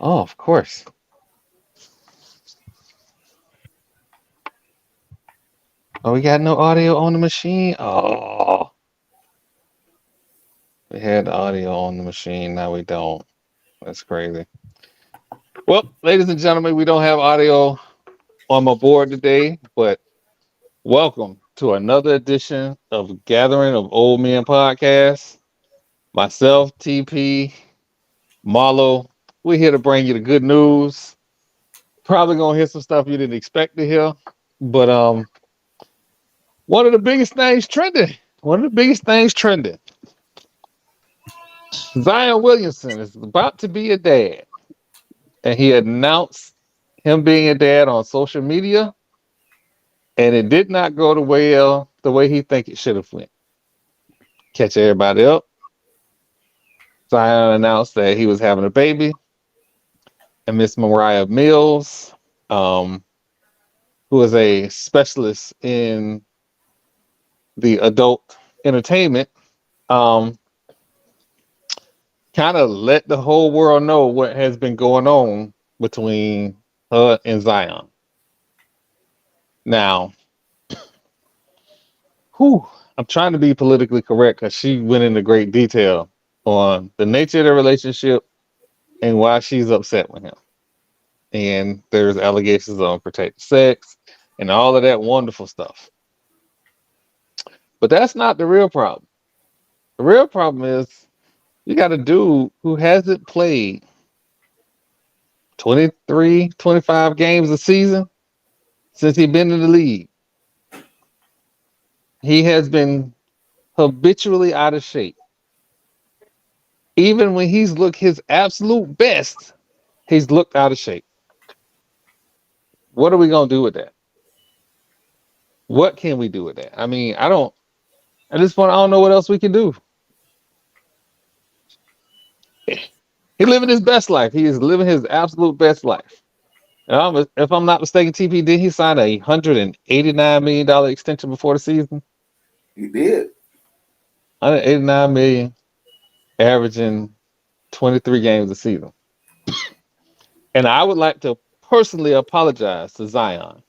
Oh, of course. Oh, we got no audio on the machine. Oh, we had the audio on the machine. Now we don't. That's crazy. Well, ladies and gentlemen, we don't have audio on my board today, but welcome to another edition of Gathering of Old Men Podcast. Myself, TP, Marlo, we're here to bring you the good news. Probably gonna hear some stuff you didn't expect to hear, but one of the biggest things trending. One of the biggest things trending. Zion Williamson is about to be a dad, and he announced him being a dad on social media, and it did not go the way he think it should have went. Catch everybody up. Zion announced that he was having a baby, and Miss Mariah Mills, um, who is a specialist in the adult entertainment, um, kind of let the whole world know what has been going on between her and Zion. Now, whew, I'm trying to be politically correct because she went into great detail on the nature of the relationship and why she's upset with him. And there's allegations of unprotected sex and all of that wonderful stuff. But that's not the real problem. The real problem is you got a dude who hasn't played 23, 25 games a season since he's been in the league. He has been habitually out of shape. Even when he's looked his absolute best, he's looked out of shape. What are we going to do with that? What can we do with that? I mean, at this point, I don't know what else we can do. He's living his best life. He is living his absolute best life. If I'm not mistaken, TP, did he sign a $189 million extension before the season? He did. 189 million, averaging 23 games a season. And I would like to personally apologize to Zion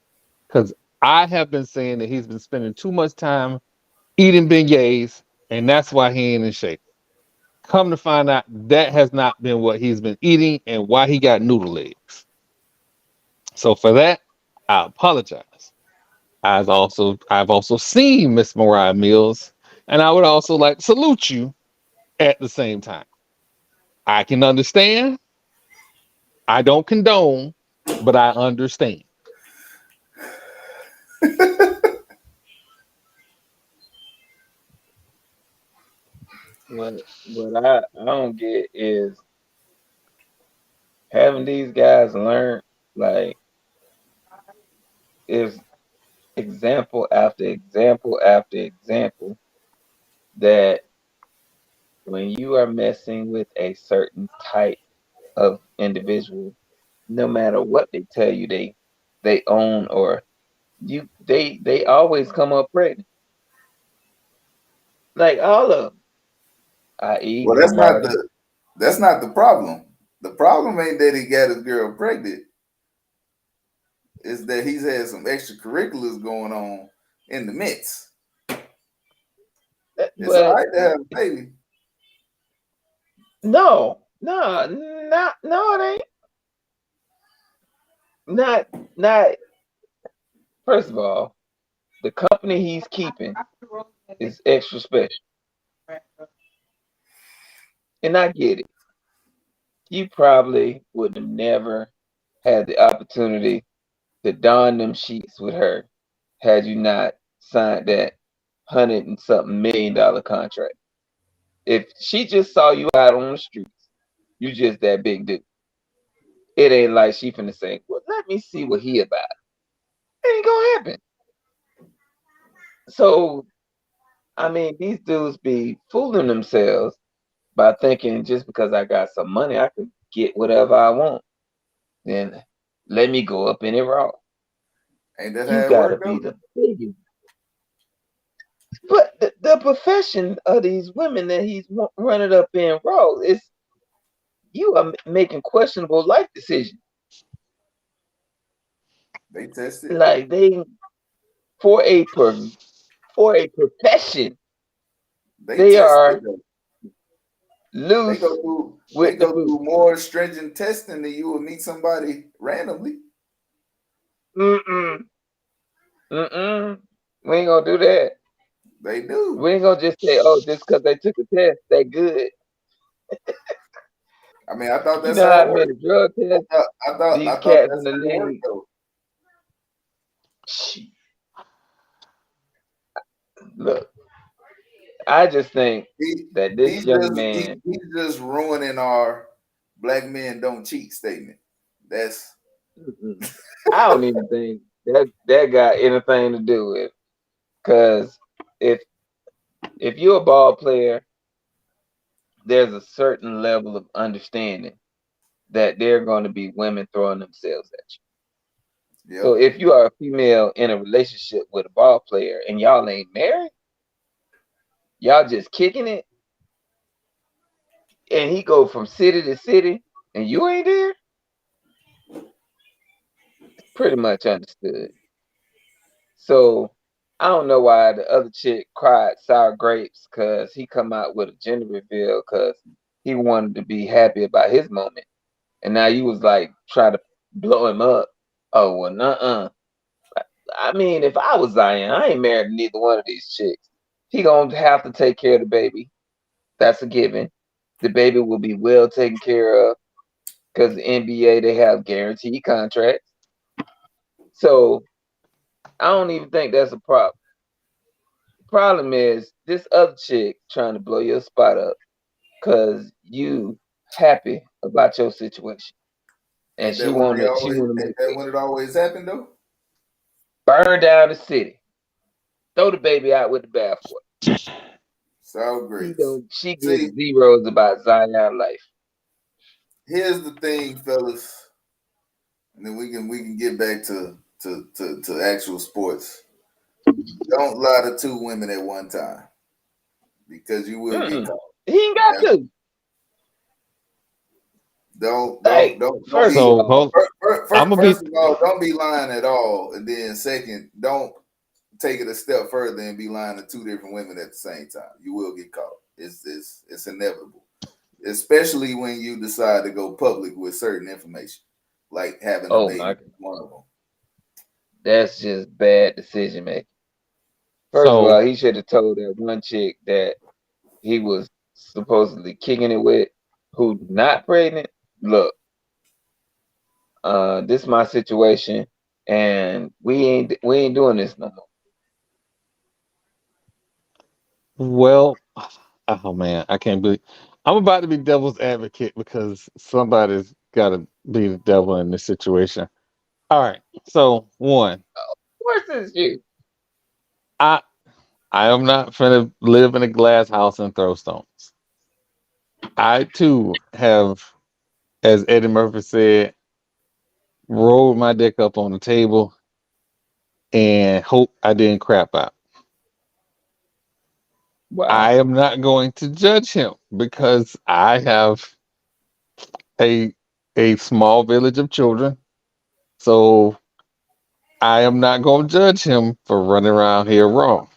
because I have been saying that he's been spending too much time eating beignets, and that's why he ain't in shape. Come to find out, that has not been what he's been eating and why he got noodle legs. So for that, I apologize. I've also seen Miss Mariah Mills, and I would also like to salute you at the same time. I can understand. I don't condone, but I understand. What I don't get is having these guys learn, like, is example after example after example that when you are messing with a certain type of individual, no matter what they tell you they own, or they always come up pregnant. Like all of them, i.e. Well, that's not Marty. the problem. The problem ain't that he got his girl pregnant. Is that he's had some extracurriculars going on in the mix. It's all But right to have a baby. no, it ain't. Not. First of all, the company he's keeping is extra special, and I get it. You probably would have never had the opportunity to don them sheets with her had you not signed that hundred and something $1 million contract. If she just saw you out on the streets, you just that big dude. It ain't like she finna say, "Well, let me see what he about." It ain't gonna happen. So, I mean, these dudes be fooling themselves by thinking just because I got some money, I could get whatever I want. Then let me go up in it raw. Ain't that You how it gotta worked be out? the biggest. But the profession of these women that he's running up in raw is you are making questionable life decisions. They tested. Like they for a for a profession, They they tested are though. They loose go through. They with the go boot. through more stringent testing than you would meet somebody randomly. Mm-mm. Mm-mm. We ain't gonna do that. They do. We ain't gonna just say, oh, just because they took a test, they good. I mean, I thought You that's know how how it many worked. drug tests I these thought cats in that's the how it worked league. though. Shh, look, I just think that this young man, He's just ruining our black men don't cheat statement. That's mm-mm, I don't even think that got anything to do with it. Because if if you're a ball player, there's a certain level of understanding that there are going to be women throwing themselves at you. So yep. if you are a female in a relationship with a ball player and y'all ain't married, y'all just kicking it, and he go from city to city, and you ain't there, pretty much understood. So I don't know why the other chick cried sour grapes because he come out with a gender reveal because he wanted to be happy about his moment, and now you was like trying to blow him up. Oh well, nuh-uh. I mean, if I was Zion, I ain't married to neither one of these chicks. He gonna have to take care of the baby. That's a given. The baby will be well taken care of because the NBA they have guaranteed contracts. So I don't even think that's a problem. The problem is this other chick trying to blow your spot up because you happy about your situation, and Ain't that when they she always? wanna Ain't make that when it always happened though? burn down the city, throw the baby out with the bathwater. Sour grapes. She See, gives zeros about Zion life. here's the thing, fellas, and then we can get back to actual sports. Don't lie to two women at one time because you will get Mm-mm. caught. He ain't got That's, to. Like, don't first be of So all, hold, I'm gonna be first of all, don't be lying at all, and then second, don't take it a step further and be lying to two different women at the same time. You will get caught. It's inevitable, especially when you decide to go public with certain information, like having a oh baby. my God, One of them. that's just bad decision making. First of all, so he should have told that one chick that he was supposedly kicking it with, who not pregnant. Look, this is my situation, and we ain't doing this no more. well. Oh man, I can't believe I'm about to be devil's advocate because somebody's got to be the devil in this situation. All right. So one, Of course, it's you. I I am not finna live in a glass house and throw stones. I too have, as Eddie Murphy said, rolled my dick up on the table and hope I didn't crap out. I Wow. am not going to judge him because I have a a small village of children. So I am not going to judge him for running around here wrong.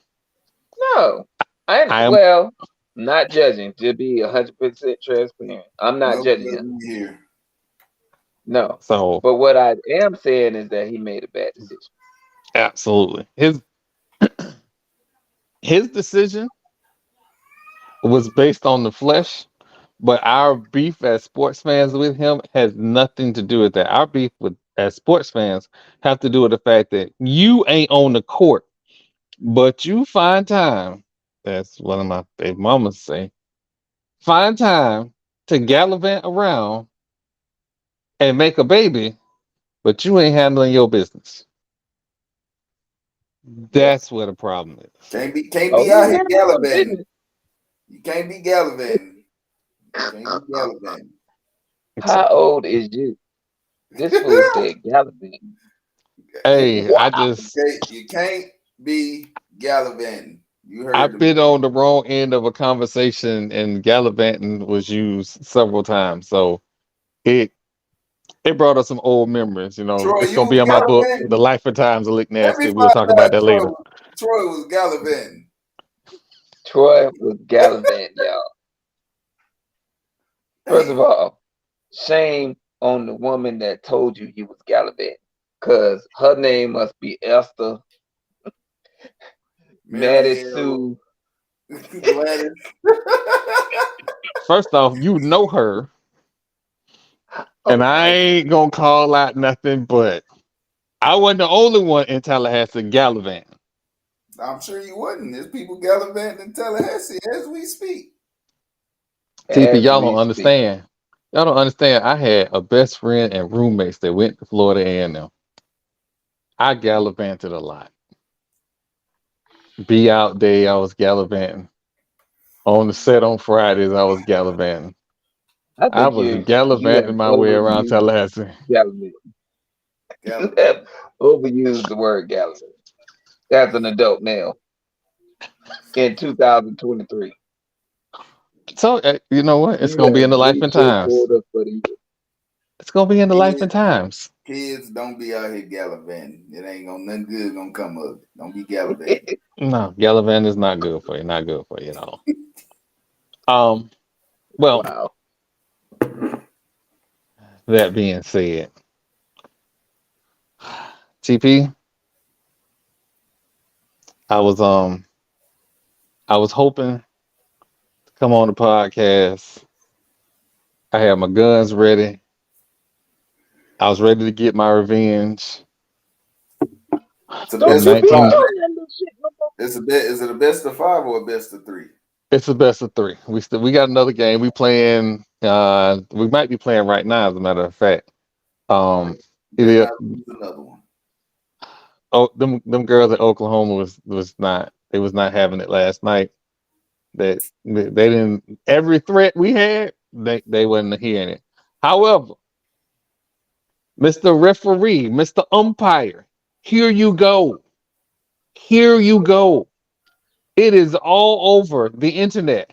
No, I I am well, not judging. To be 100% transparent, I'm not No judging him. judgment here. No, so but what I am saying is that he made a bad decision. absolutely. His decision was based on the flesh, but our beef as sports fans with him has nothing to do with that. Our beef with as sports fans have to do with the fact that you ain't on the court, but you find time. That's one of my favorite mamas say. Find time to gallivant around and make a baby, but you ain't handling your business. Yeah. That's where the problem is. Can't Oh, be he out ain't here handling no gallivanting. business. You can't be gallivanting. You can't be gallivanting. How old is you? This fool said gallivanting. Hey, Wow. You can't be gallivanting. You heard I've the been man. on the wrong end of a conversation, and gallivanting was used several times. So it it brought us some old memories. Troy, It's you gonna be was on my book, The gallivanting. Life and Times of Lick Let me Nasty. We'll find talk about out that later. Troy was gallivanting. Troy was gallivanting, y'all. First of all, shame on the woman that told you he was gallivanting, because her name must be Esther, Maddie Marielle, Sue. Gladys. First off, you know her, and I Okay. ain't gonna call out nothing, but I wasn't the only one in Tallahassee gallivanting. I'm sure you wouldn't. There's people gallivanting in Tallahassee as we speak. TP, As y'all we don't speak. understand. Y'all don't understand. I had a best friend and roommates that went to Florida A&M. I gallivanted a lot. Be out day, I was gallivanting. On the set on Fridays, I was gallivanting. I I think was you have gallivanting my way around overused Tallahassee. gallivanting. You have Gallivanting. overused the word gallivanting. As an adult male in 2023. So you know what? It's You gonna be in have the Life and reached your Times. quota for the year. It's gonna be in the Life and Kids, Times. kids, don't be out here gallivanting. It ain't gonna nothing good gonna come of it. Don't be gallivanting. No, gallivanting is not good for you. Not good for you at all. Um. Well, Wow. that being said, TP, I was um I was hoping to come on the podcast. I had my guns ready. I was ready to get my revenge It's a from Don't best you of be 19. five. doing that little shit no more. Is it a best of five or a best of three? It's a best of three. We got another game. We playing. We might be playing right now, as a matter of fact. Um, Better it, not lose another one. oh, them girls at Oklahoma was not. They was not having it last night. They didn't. Every threat we had, they wasn't hearing it. However, Mr. Referee, Mr. Umpire, here you go. Here you go. It is all over the internet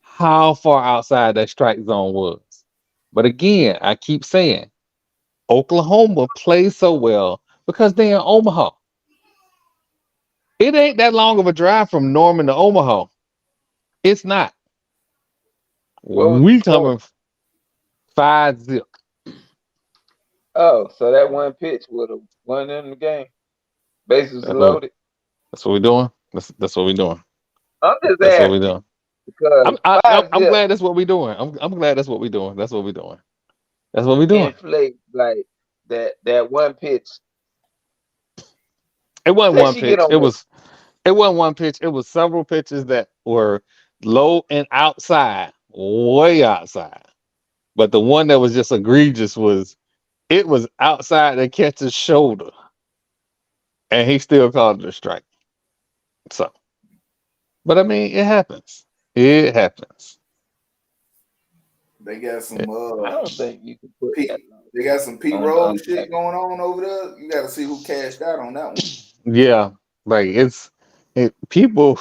how far outside that strike zone was. But again, I keep saying Oklahoma plays so well because they're in Omaha. It ain't that long of a drive from Norman to Omaha. It's not. What was the We score? coming 5-0. Oh, so that one pitch would have won them the game. Bases That's what loaded. that's what we doing. That's what we doing. I'm just That's what we asking doing. because five I'm zip glad that's what we doing. I'm glad that's what we doing. That's what we doing. That's what we doing. inflate like that one pitch. It wasn't Say one she get pitch. on base. It wasn't one pitch. It was several pitches that were low and outside, way outside. But the one that was just egregious was it was outside the catcher's shoulder, and he still called it a strike. So, but I mean, it happens. It happens. They got It- some I don't think you can put that Pete. They got some Pete on the Rose shit umpire. going on over there. You got to see who cashed out on that one. yeah, like people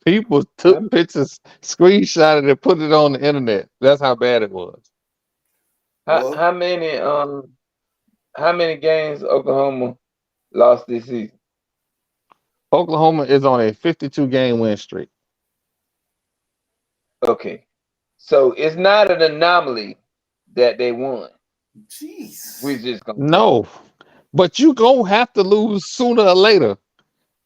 people took How, pictures, screenshotted it, put it on the internet. That's how bad it was. how, Well, how many um how many games Oklahoma lost this season? Oklahoma is on a 52 game win streak. Okay. So it's not an anomaly that they won. jeez. We're just gonna say. No, but you gonna have to lose sooner or later.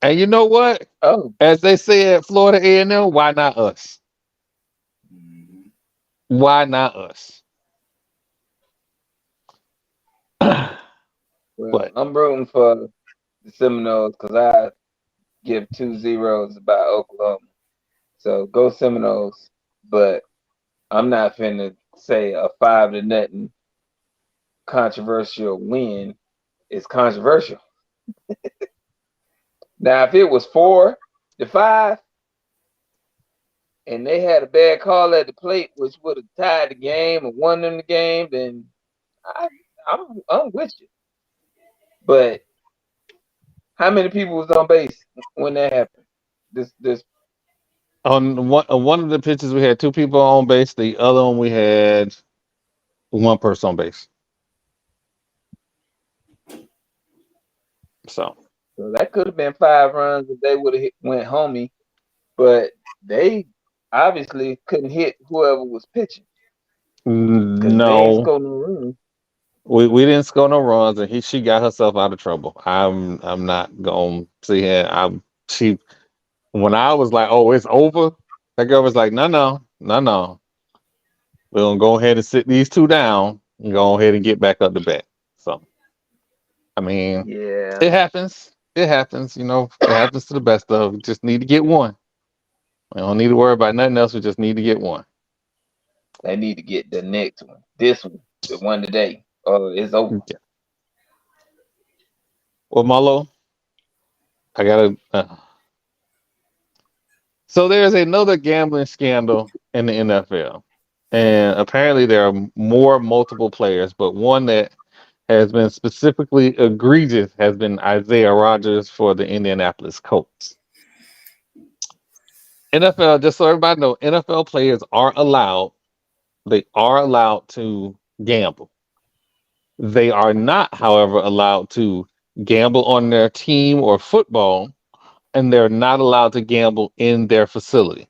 And you know what? Oh, As they say at Florida A&M, why not us? Mhm. Why not us? well, But I'm rooting for the Seminoles because I give 2 zeros about Oklahoma. So go Seminoles. But I'm not finna say a 5-0 controversial win is controversial. Now, if it was 4-5 and they had a bad call at the plate, which would have tied the game or won them the game, then I, I'm with you. But how many people was on base when that happened? This on one of the pitches, we had two people on base. The other one we had one person on base. So So that could have been 5 runs if they would have went homie, but they obviously couldn't hit whoever was pitching because they ain't no, scored no runs. we didn't score no runs, and she got herself out of trouble. I'm not gonna see her. She when I was like, oh, it's over. That girl was like, no, no, no, no. We're gonna go ahead and sit these two down and go ahead and get back up to bat. So I mean, Yeah, it happens. It happens. You know, it happens to the best of. We just need to get one. We don't need to worry about nothing else. We just need to get one. they need to get the next one, this one, the one today, or it's over. Yeah. Well, Marlo, I gotta. So there's another gambling scandal in the NFL, and apparently there are more multiple players, but one that has been specifically egregious has been Isaiah Rodgers for the Indianapolis Colts. NFL, just so everybody know, NFL players are allowed. They are allowed to gamble. They are not, however, allowed to gamble on their team or football, and they're not allowed to gamble in their facility.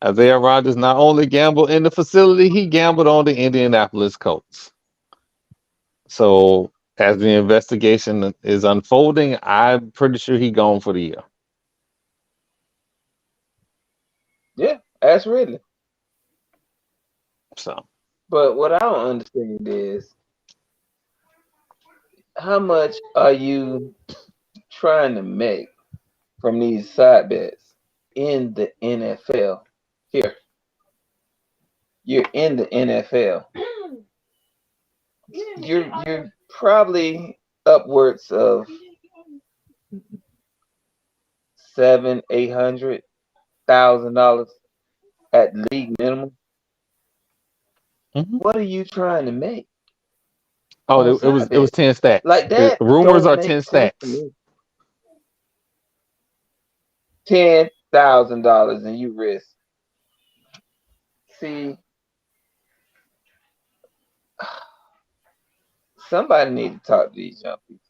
Isaiah Rodgers not only gambled in the facility, he gambled on the Indianapolis Colts. So as the investigation is unfolding, I'm pretty sure he gone for the year. Yeah, that's really. So But what I don't understand is how much are you trying to make from these side bets in the NFL? Here, you're in the NFL. You're probably upwards of 700, $800,000 at league minimum. mhm. What are you trying to make Oh, on it side was bets? 10 stacks. Like that Rumors don't are make 10 sense to stacks. me. $10,000 and you risk. See, somebody need to talk to these young people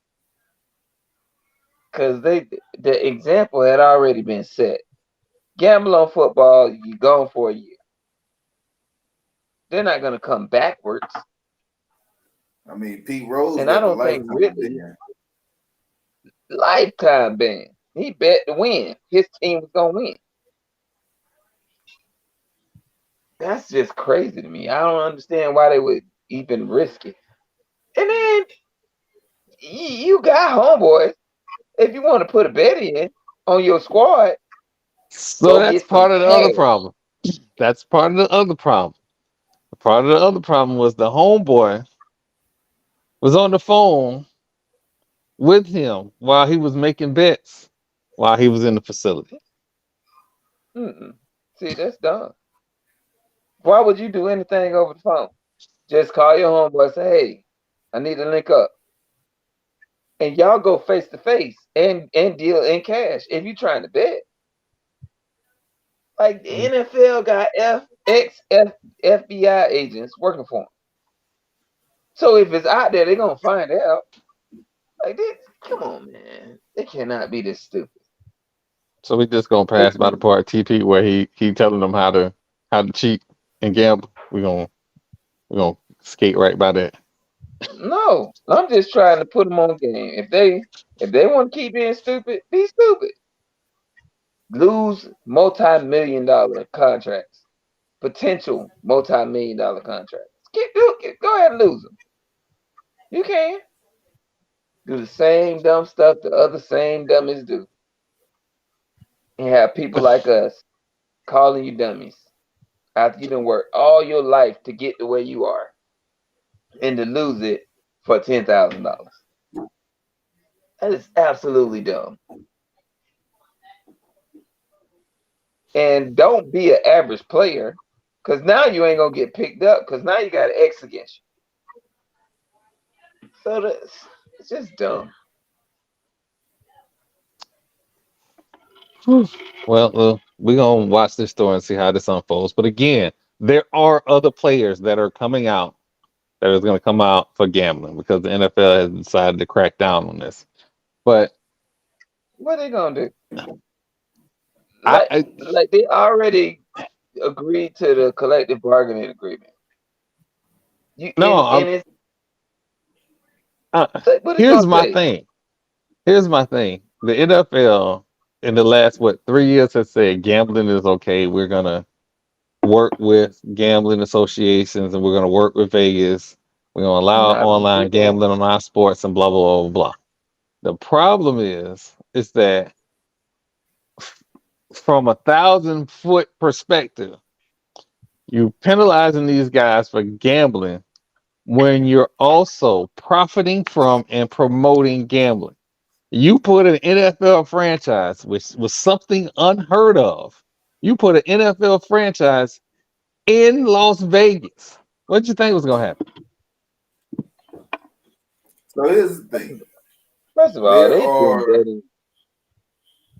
because the example had already been set. Gamble on football, you gone for a year. They're not gonna come backwards, I mean, Pete Rose and I got the don't think lifetime really ban. lifetime ban. He bet to win. His team was gonna win. That's just crazy to me. I don't understand why they would even risk it. And then you got homeboys. If you want to put a bet in on your squad, So go that's get some part of the other cash. problem. That's part of the other problem. Part of the other problem was the homeboy was on the phone with him while he was making bets while he was in the facility. Mm-mm. See, that's dumb. Why would you do anything over the phone? Just call your homeboy and say, hey, I need to link up. And y'all go face to face and deal in cash if you're trying to bet. Like the NFL got FBI agents working for them. So if it's out there, they're gonna find out. Like this, come on, man. They cannot be this stupid. So we just gonna They pass by the can't. part TP where he telling them how to cheat and gamble. We gonna skate right by that. No, I'm just trying to put them on game. If they want to keep being stupid, be stupid. Lose multi-million-dollar contracts, potential multi-million-dollar contracts. Go ahead and lose them. You can do the same dumb stuff the other same dummies do, and have people like us calling you dummies after you done worked all your life to get to where you are, and to lose it for $10,000. That is absolutely dumb. And don't be an average player, because now you ain't gonna get picked up, because now you got an X against you. So it's just dumb. Well, we're gonna watch this story and see how this unfolds. But again, there are other players that are coming out that is going to come out for gambling because the NFL has decided to crack down on this. But What they gonna do? I, Like, I like they already agreed to the collective bargaining agreement. You no, and it's uh, like, what it here's gonna my say? thing. Here's my thing. The NFL in the last 3 years has said gambling is okay. We're gonna work with gambling associations and we're gonna work with Vegas. We're gonna allow Not gonna online do that. gambling on our sports and blah blah blah blah. The problem is that from 1,000-foot perspective, you penalizing these guys for gambling when you're also profiting from and promoting gambling. You put an NFL franchise, which was something unheard of. You put an NFL franchise in Las Vegas. What did you think was going to happen? So here's the thing: First of all, there they've been are, betting.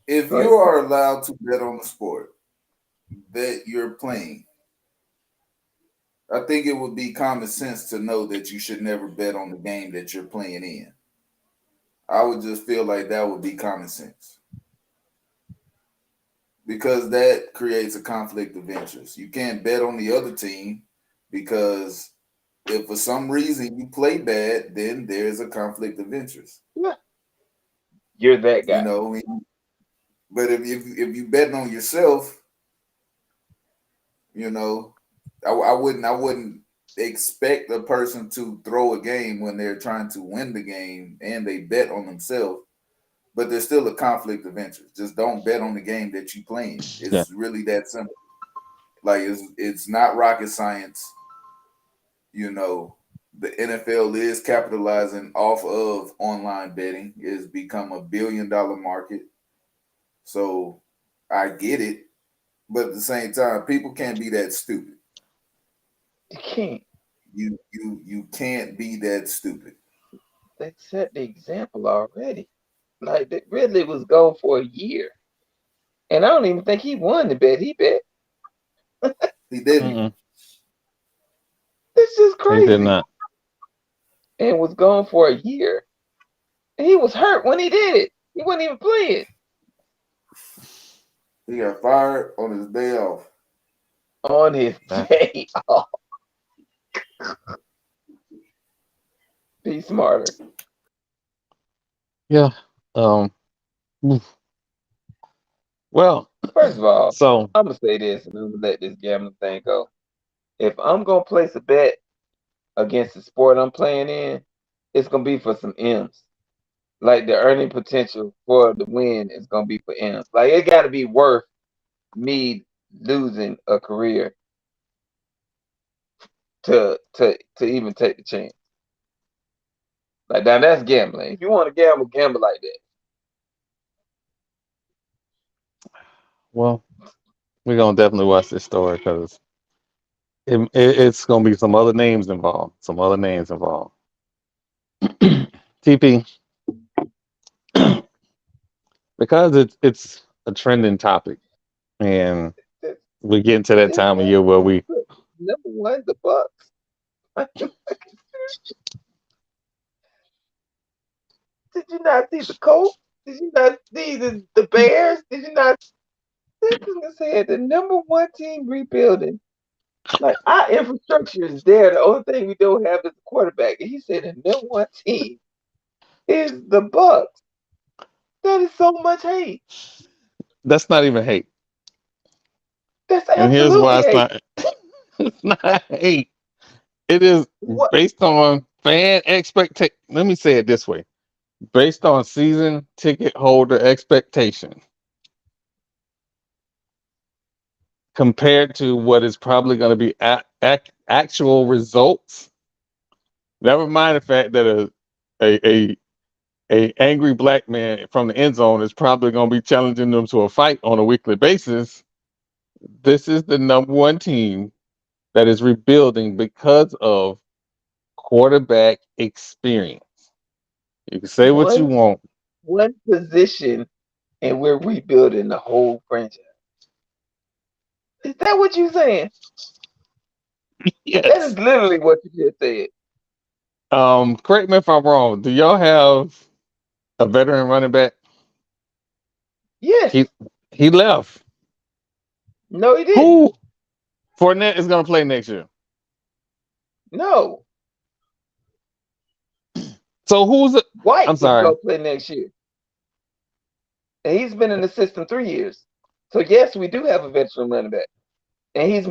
if Go you ahead. are allowed to bet on the sport that you're playing, I think it would be common sense to know that you should never bet on the game that you're playing in. I would just feel like that would be common sense because that creates a conflict of interest. You can't bet on the other team because if for some reason you play bad, then there's a conflict of interest. Yeah, you're that You guy. know, but if you betting on yourself, you know, I wouldn't expect a person to throw a game when they're trying to win the game and they bet on themselves. But there's still a conflict of interest. Just don't bet on the game that you playing. Yeah. It's really that simple. Like it's not rocket science. You know, the NFL is capitalizing off of online betting. It's become $1 billion market. So I get it, but at the same time, people can't be that stupid. You can't. You can't be that stupid. They set the example already. Like Ridley was gone for a year, and I don't even think he won the bet. He bet. He didn't. Mm-mm, This is he did crazy. not. And was gone for a year. And he was hurt when he did it. He wasn't even playing He got fired on his day off. on his Uh, day off. Be smarter. yeah. Um. Oof. Well. First of all, So I'm gonna say this, and I'm gonna let this gambling thing go. If I'm gonna place a bet against the sport I'm playing in, it's gonna be for some M's. Like the earning potential for the win is gonna be for M's. Like it got to be worth me losing a career to even take the chance. Like now that's gambling. If you want to gamble, gamble like that. well, we're gonna definitely watch this story because it's gonna be some other names involved. Some other names involved. TP, because it's a trending topic, and It's, we get into that it's time of year where we number one, the Bucks. Did you not see the Colts? Did you not see the Bears? Did you not? This nigga said the number one team rebuilding. Like our infrastructure is there. The only thing we don't have is a quarterback. And he said the number one team is the Bucks. That is so much hate. that's not even hate. That's And here's why absolutely it's hate. not it's not hate. It is What? based on fan expectation. Let me say it this way. Based on season ticket holder expectation compared to what is probably going to be actual results. Never mind the fact that a, a a angry black man from the end zone is probably going to be challenging them to a fight on a weekly basis. This is the number one team that is rebuilding because of quarterback experience. You can say what you One want. one position and we're rebuilding the whole franchise. Is that what you saying? That is Yes. literally what you just said. Correct me if I'm wrong. Do y'all have a veteran running back? Yes. He he left. No, he didn't. Who Fournette is gonna play next year. No. So who's it? White I'm is sorry. gonna play next year. And he's been in the system 3 years. So yes, we do have a veteran running back. And he's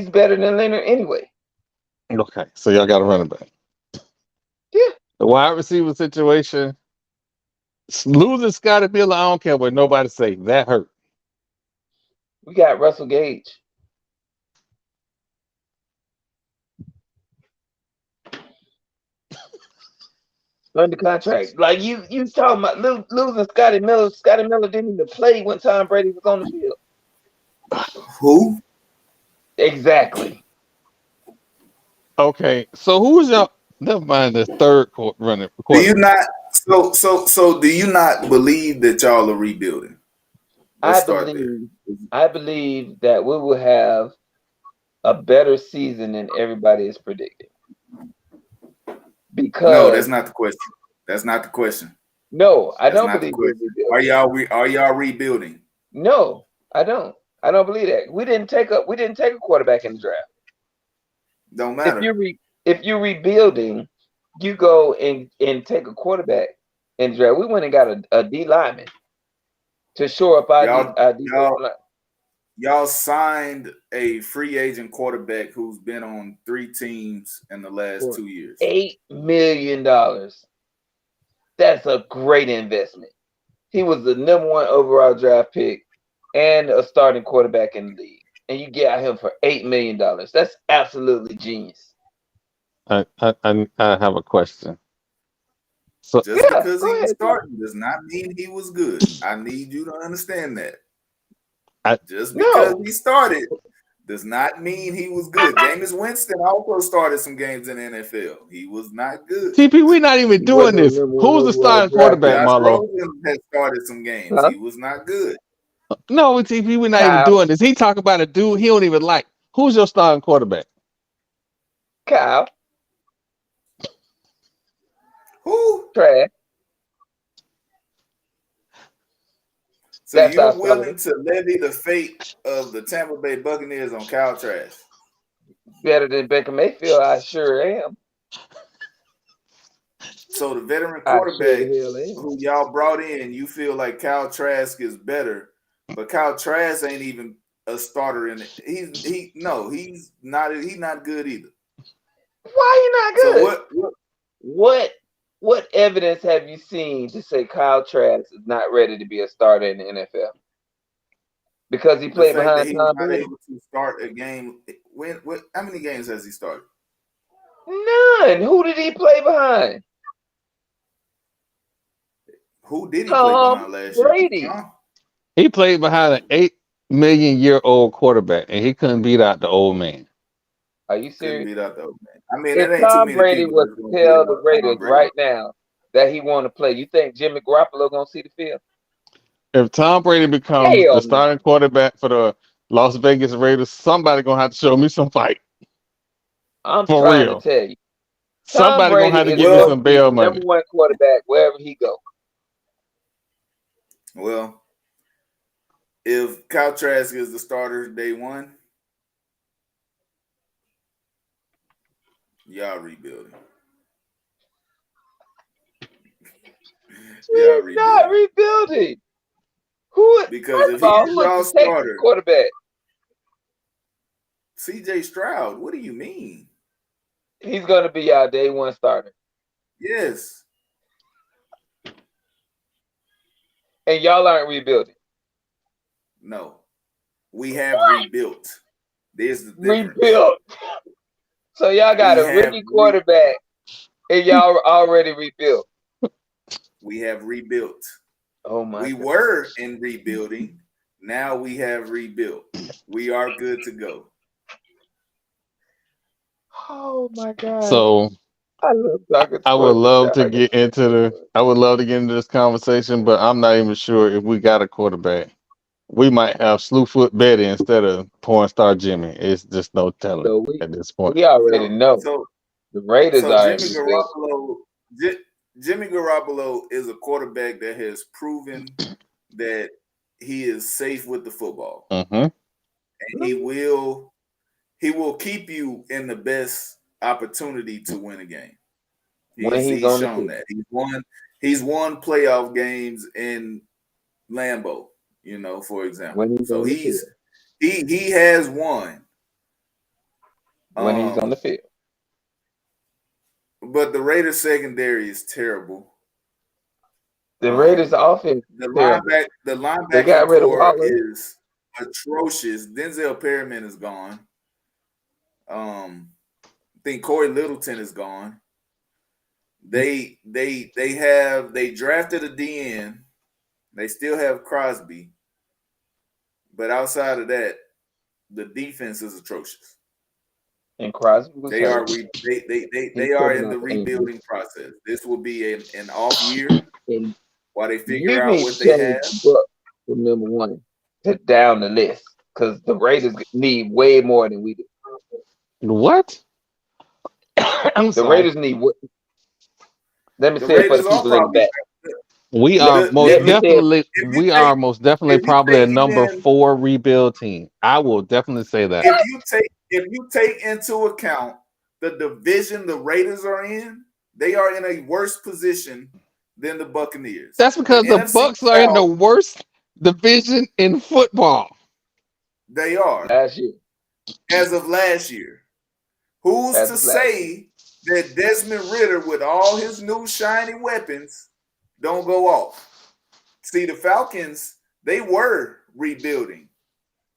better than Leonard anyway. Okay, so y'all got a running back. Yeah. The wide receiver situation. Losing Scotty Miller, I don't care what nobody say. That hurt. We got Russell Gage. Under contract. Like you talking about losing Scotty Miller. Scotty Miller didn't even play when Tom Brady was on the field. Who? Exactly. Okay, so who's y'all? Never mind the third running Do you quarterback. not? So do you not believe that y'all are rebuilding? Let's I start there. believe that we will have a better season than everybody is predicting. No, that's Because not the question. That's not the question. no, I That's don't not the believe we're question. rebuilding. Are y'all rebuilding? No, I don't. I don't believe that. We didn't take a quarterback in the draft. Don't If matter. you're rebuilding, you go and take a quarterback in the draft. We went and got a D lineman to shore up our Y'all defensive y'all line. y'all signed a free agent quarterback who's been on 3 teams in the last For 2 years. $8 million. That's a great investment. He was the #1 overall draft pick and a starting quarterback in the league. And you get him for $8 million. That's absolutely genius. I have a question. So Just Yeah, because he go was ahead, Joe. starting does not mean he was good. I need you to understand that. I Just because No. he started does not mean he was good. Jameis Winston also started some games in the NFL. He was not good. TP, we not even He doing wasn't this. the #1 Who's the overall starting draft quarterback, pick. Josh Marlo? Rosen has started some games. Huh? He was not good. No, TP, we're not even Kyle. doing this. He talk about a dude he don't even like. Who's your starting quarterback? Kyle. Who? Trash. So That's our you're willing starter. to levy the fate of the Tampa Bay Buccaneers on Kyle Trask? Better than Baker Mayfield, I sure am. So the veteran I sure quarterback the hell am. who y'all brought in, you feel like Kyle Trask is better, but Kyle Trask ain't even a starter in it. He's not good either. Why you not So good? what What evidence have you seen to say Kyle Trask is not ready to be a starter in the NFL? Because he the played fact that behind he was Tom not Brady? able to start a game how many games has he started? None. Who did he play behind? Who did he play Tom behind last year? Brady. Huh? He played behind an 8 million-year-old quarterback, and he couldn't beat out the old man. Are you Couldn't serious? beat out the old man. I mean, If it ain't too Tom many Brady people was that's to gonna play tell the about Tom Raiders Brady. right now that he want to play, you think Jimmy Garoppolo gonna see the field? If Tom Brady becomes the Hell starting no. quarterback for the Las Vegas Raiders, somebody gonna have to show me some fight I'm for trying to real. tell you. Tom Somebody gonna Brady have to is give me going Well, to some be bail the money. #1 quarterback wherever he go. well, if Kyle Trask is the starter day one, y'all rebuilding. Y'all We're not rebuilding. rebuilding. Who? Because First if of all, he's who is y'all the Texas starter, quarterback? CJ Stroud, what do you mean? He's going to be our day 1 starter. Yes. And y'all aren't rebuilding. No. We have What? rebuilt. There's the difference. Rebuilt. So y'all got We a have rookie quarterback and y'all already rebuilt. we have rebuilt. Oh my We God. were in rebuilding. Now we have rebuilt. We are good to go. Oh my God. So I love talking I would sports with love y'all. to get into the. I would love to get into this conversation, but I'm not even sure if we got a quarterback. we might have Slewfoot Betty instead of porn star Jimmy. It's just no telling So we at this point. we already So know so the Raiders so are in rebuild. Jimmy Garoppolo is a quarterback that has proven that he is safe with the football, Mm-hmm. and he will keep you in the best opportunity to win a game. When he's He's on the shown field. that he's won playoff games in Lambeau, for example. When he's So on the field. he has won. When he's on the field. But the Raiders secondary is terrible. The Raiders offense The is terrible. the They linebacking got rid of core Waller. is atrocious. Denzel Perryman is gone. I think Corey Littleton is gone. They drafted a DN. They still have Crosby, but outside of that, the defense is atrocious. And Crosby was They are hurt. they are in the rebuilding process. This will be an off year And while they figure you out need what to they change have. the book from number one to down the list because the Raiders need way more than we do. What? I'm The sorry. Raiders need what? Let me The say it for the Raiders are people in the probably back. We Let, are the, most let if me you say it. definitely if you we take are most definitely if you probably a take number even 4 rebuild team. I will definitely say that. if you take into account the division the Raiders are in, they are in a worse position than the Buccaneers. That's The because the NFC Bucks are in the South, worst division in football. they are Last year, as of last year. Who's as to of last year. say that Desmond Ritter, with all his new shiny weapons, don't go off? See, the Falcons, they were rebuilding.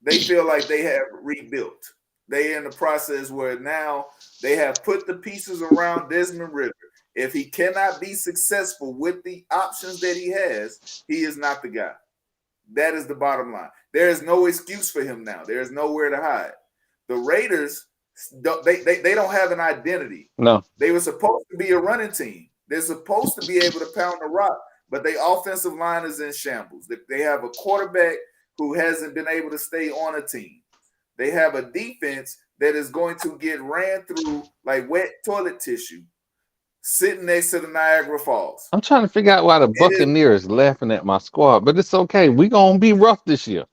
They feel like they have rebuilt. They in the process where now they have put the pieces around Desmond Ritter. If he cannot be successful with the options that he has, he is not the guy. That is the bottom line. There is no excuse for him now. There is nowhere to hide. The Raiders, they don't have an identity. No. They were supposed to be a running team. They're supposed to be able to pound the rock, but their offensive line is in shambles. They have a quarterback who hasn't been able to stay on a team. They have a defense that is going to get ran through like wet toilet tissue, sitting next to the Niagara Falls. I'm trying to figure out why the It is Buccaneers laughing at my squad, but it's okay. We gonna be rough this year.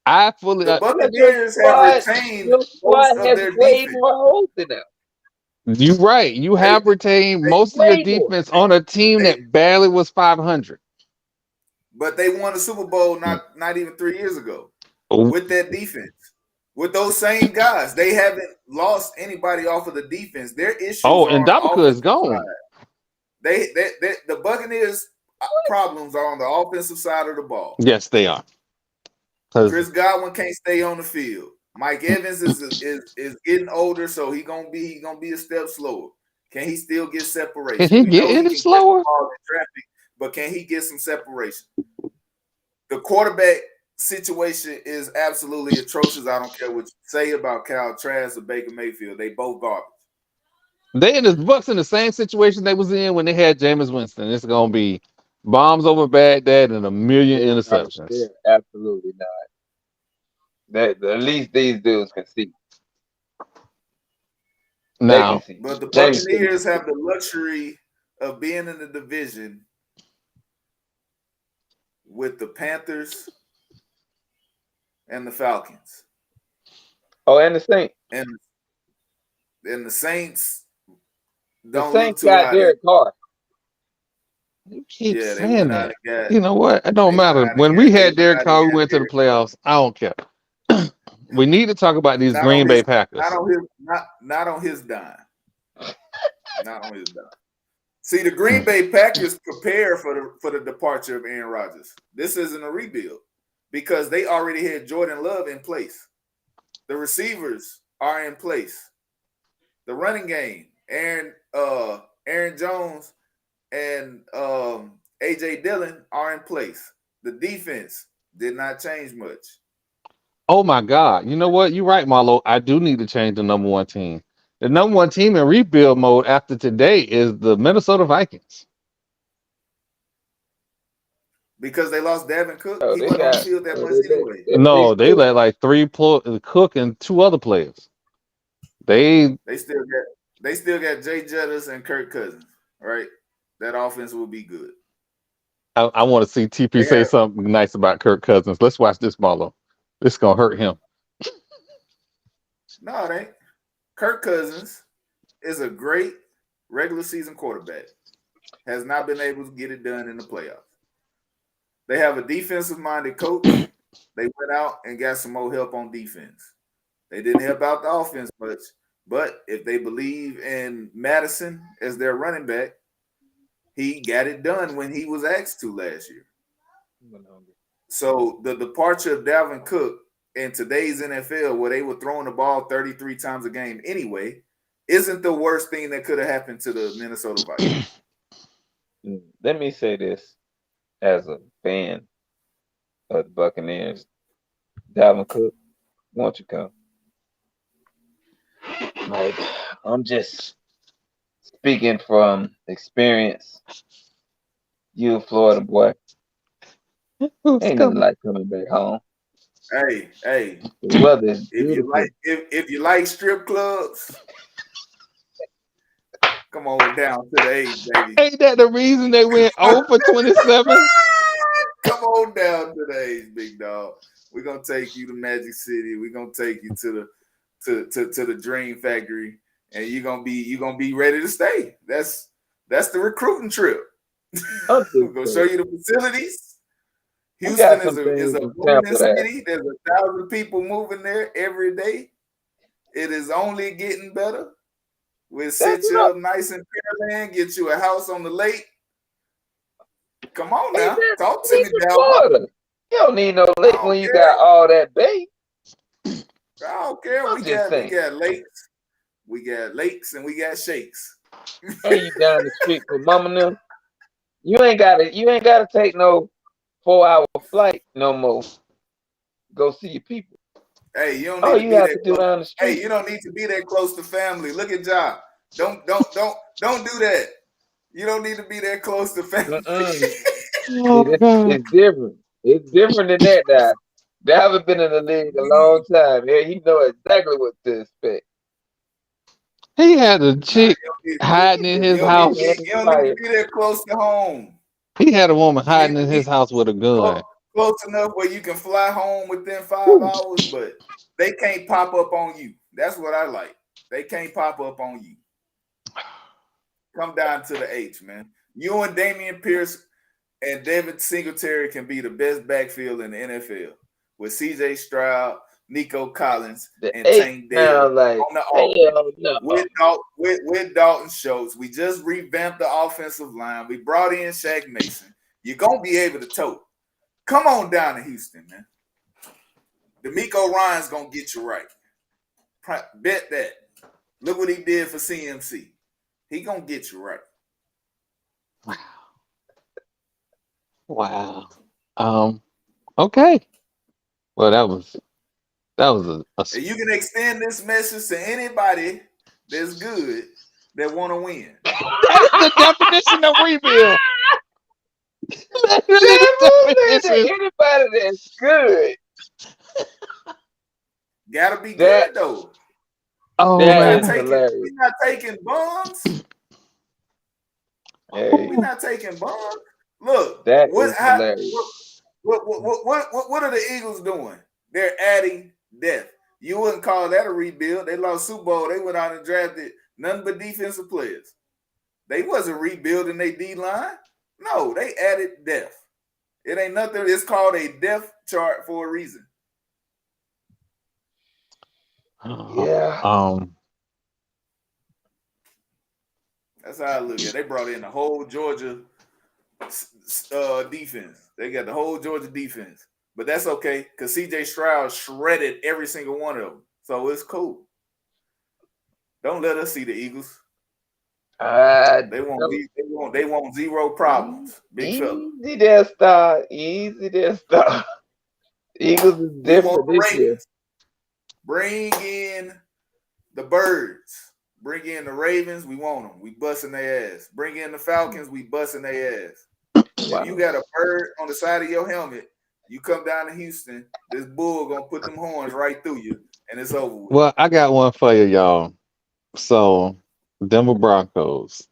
I fully the Because your Buccaneers have squad, retained your most squad of has their way defense. more holes than them. you right. You They, have retained they, most of your Way more. defense on a team they, that barely was 500. but they won the Super Bowl not even 3 years ago Oh, with that defense. With those same guys, they haven't lost anybody off of the defense. Their issues and are on the Dabaka is offensive gone. side. The Buccaneers' problems are on the offensive side of the ball. Yes, they are. 'Cause Chris Godwin can't stay on the field. Mike Evans is getting older, so he gonna be a step slower. Can he still get can separation? he We get know he any can catch the slower? ball in traffic, but can he get some separation? The quarterback situation is absolutely atrocious. I don't care what you say about Kyle Trask or Baker Mayfield. They both garbage. They and the Bucks in the same situation they was in when they had Jameis Winston. It's gonna be bombs over Baghdad and a million interceptions. They're absolutely not. At least these dudes can see. They can Now, see. But the James Buccaneers have the luxury of being in the division with the Panthers and the Falcons. and the Saints. And the Saints The don't look Saints too got hot. Derek Carr. you keep Yeah, they saying went out that. and got You know what? It don't they went matter. out and When got we they had went Derek out and Carr, we got went to the Derek. playoffs. I don't care. We need to talk about these Not Green on Bay his Packers. not on his dime. Not on his dime. See, the Green Bay Packers prepare for the departure of Aaron Rodgers. This isn't a rebuild because they already had Jordan Love in place. The receivers are in place. The running game, Aaron Jones and AJ Dillon are in place. The defense did not change much. Oh my God. You know what? You're right, Marlo. I do need to change the number one team. The number one team in rebuild mode after today is the Minnesota Vikings. because they lost Davin Cook. Oh, He they wasn't on the got. field that Oh, much they anyway. No, they let. let like Cook and two other players. They They still got Jay Jettis and Kirk Cousins, right? That offense will be good. I want to see TP They say have something nice about Kirk Cousins. Let's watch this, Marlo. This gonna hurt him. no, it ain't. Kirk Cousins is a great regular season quarterback. Has not been able to get it done in the playoffs. They have a defensive minded coach. They went out and got some more help on defense. They didn't help out the offense much, but if they believe in Madison as their running back, he got it done when he was asked to last year. So the departure of Dalvin Cook in today's NFL, where they were throwing the ball 33 times a game anyway, isn't the worst thing that could have happened to the Minnesota Vikings. Let me say this as a fan of the Buccaneers. Dalvin Cook, won't you come? Like, I'm just speaking from experience. You a Florida boy. Who's Ain't nothing coming? like coming back home. Hey, The weather is if beautiful. you like strip clubs, come on down to the A's, baby. Ain't that the reason they went 0 for 27? Come on down to the A's, big dog. We're gonna take you to Magic City. We're gonna take you to the Dream Factory, and you're gonna be ready to stay. That's the recruiting trip. We're gonna show you the facilities. Houston is a booming city. There's 1,000 people moving there every day. It is only getting better. We'll set you up nice in Pearland, get you a house on the lake. Come on now, talk to me, Dalvin. You don't need no lake when you got all that bay. I don't care. We got lakes. We got lakes and we got shakes. Hey, you down the street for mama them. You ain't gotta take no 4-hour flight no more. Go see your people. Hey, you don't need to be that close. Down the street. Hey, you don't need to be that close to family. Look at Ja. Don't do that. You don't need to be that close to family. It's different. It's different than that now. Dalvin been in the league a long time. Yeah, he know exactly what to expect. He had a chick hiding in his house. You don't need to be that close to home. He had a woman hiding in his house with a gun. Close enough where you can fly home within 5 hours, but they can't pop up on you. That's what I like. They can't pop up on you. Come down to the H, man. You and Damian Pierce and David Singletary can be the best backfield in the NFL with C.J. Stroud, Nico Collins, and Tank Dell on the offense with Dalton Schultz. We just revamped the offensive line. We brought in Shaq Mason. You're going to be able to tote. Come on down to Houston, man. D'Amico Ryan's going to get you right. Bet that. Look what he did for CMC. He going to get you right. Wow. Okay. Well, that was a you can extend this message to anybody that's good that want to win. That's the definition of rebuild. Anybody that's good. Gotta be good though. Oh man, we're not taking bums. Hey. We're not taking bums. Look, what are the Eagles doing? They're adding depth. You wouldn't call that a rebuild. They lost Super Bowl. They went out and drafted none but defensive players. They wasn't rebuilding their D-line. No, they added depth. It ain't nothing. It's called a depth chart for a reason. Yeah. That's how I look at it. They brought in the whole Georgia defense. They got the whole Georgia defense. But that's okay because C.J. Stroud shredded every single one of them. So it's cool. Don't let us see the Eagles. They want zero problems. Big fella. Easy there, Star. Eagles is different this year. Bring in the Birds. Bring in the Ravens. We want them. We busting their ass. Bring in the Falcons. We busting their ass. If you Wow. got a bird on the side of your helmet, you come down to Houston, this bull gonna put them horns right through you, and it's over with. Well, I got one for you, y'all. So, Denver Broncos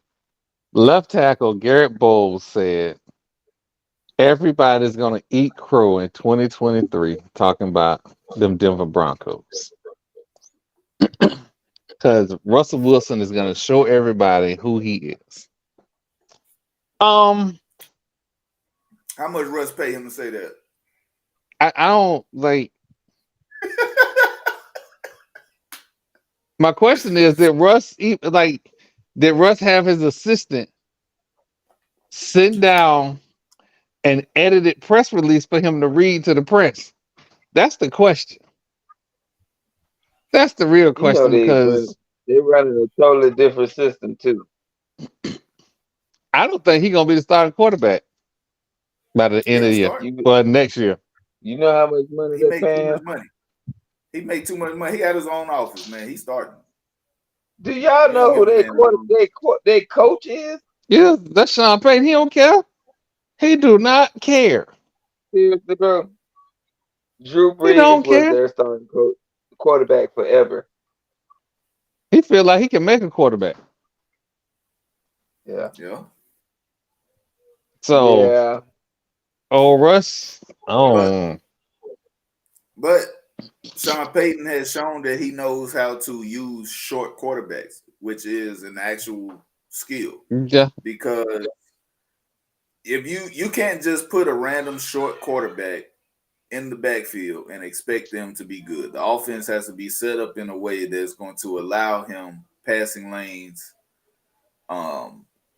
left tackle Garrett Bowles said everybody's going to eat crow in 2023, talking about them Denver Broncos. Because Russell Wilson is going to show everybody who he is. Um, How much Russ pay him to say that? I don't like. My question is, did Russ have his assistant sit down and edited press release for him to read to the press? That's the question. That's the real You know question because they running a totally different system too. I don't think he's gonna be the starting quarterback by the end of He'll the year, start. You but next year. you know how much money He they make too paying much him? money. He make too much money. He got his own office, man. He's starting. Do y'all He don't know give who a damn. they coach is? Yeah, that's Sean Payton. He don't care. He do not care. Seriously, bro. Drew He Brees don't was care. their starting quarterback forever. He feel like he can make a quarterback. Yeah. Yeah. So, Yeah. Russ, But oh, but Sean Payton has shown that he knows how to use short quarterbacks, which is an actual skill. yeah, Because if you can't just put a random short quarterback in the backfield and expect them to be good. The offense has to be set up in a way that's going to allow him passing lanes.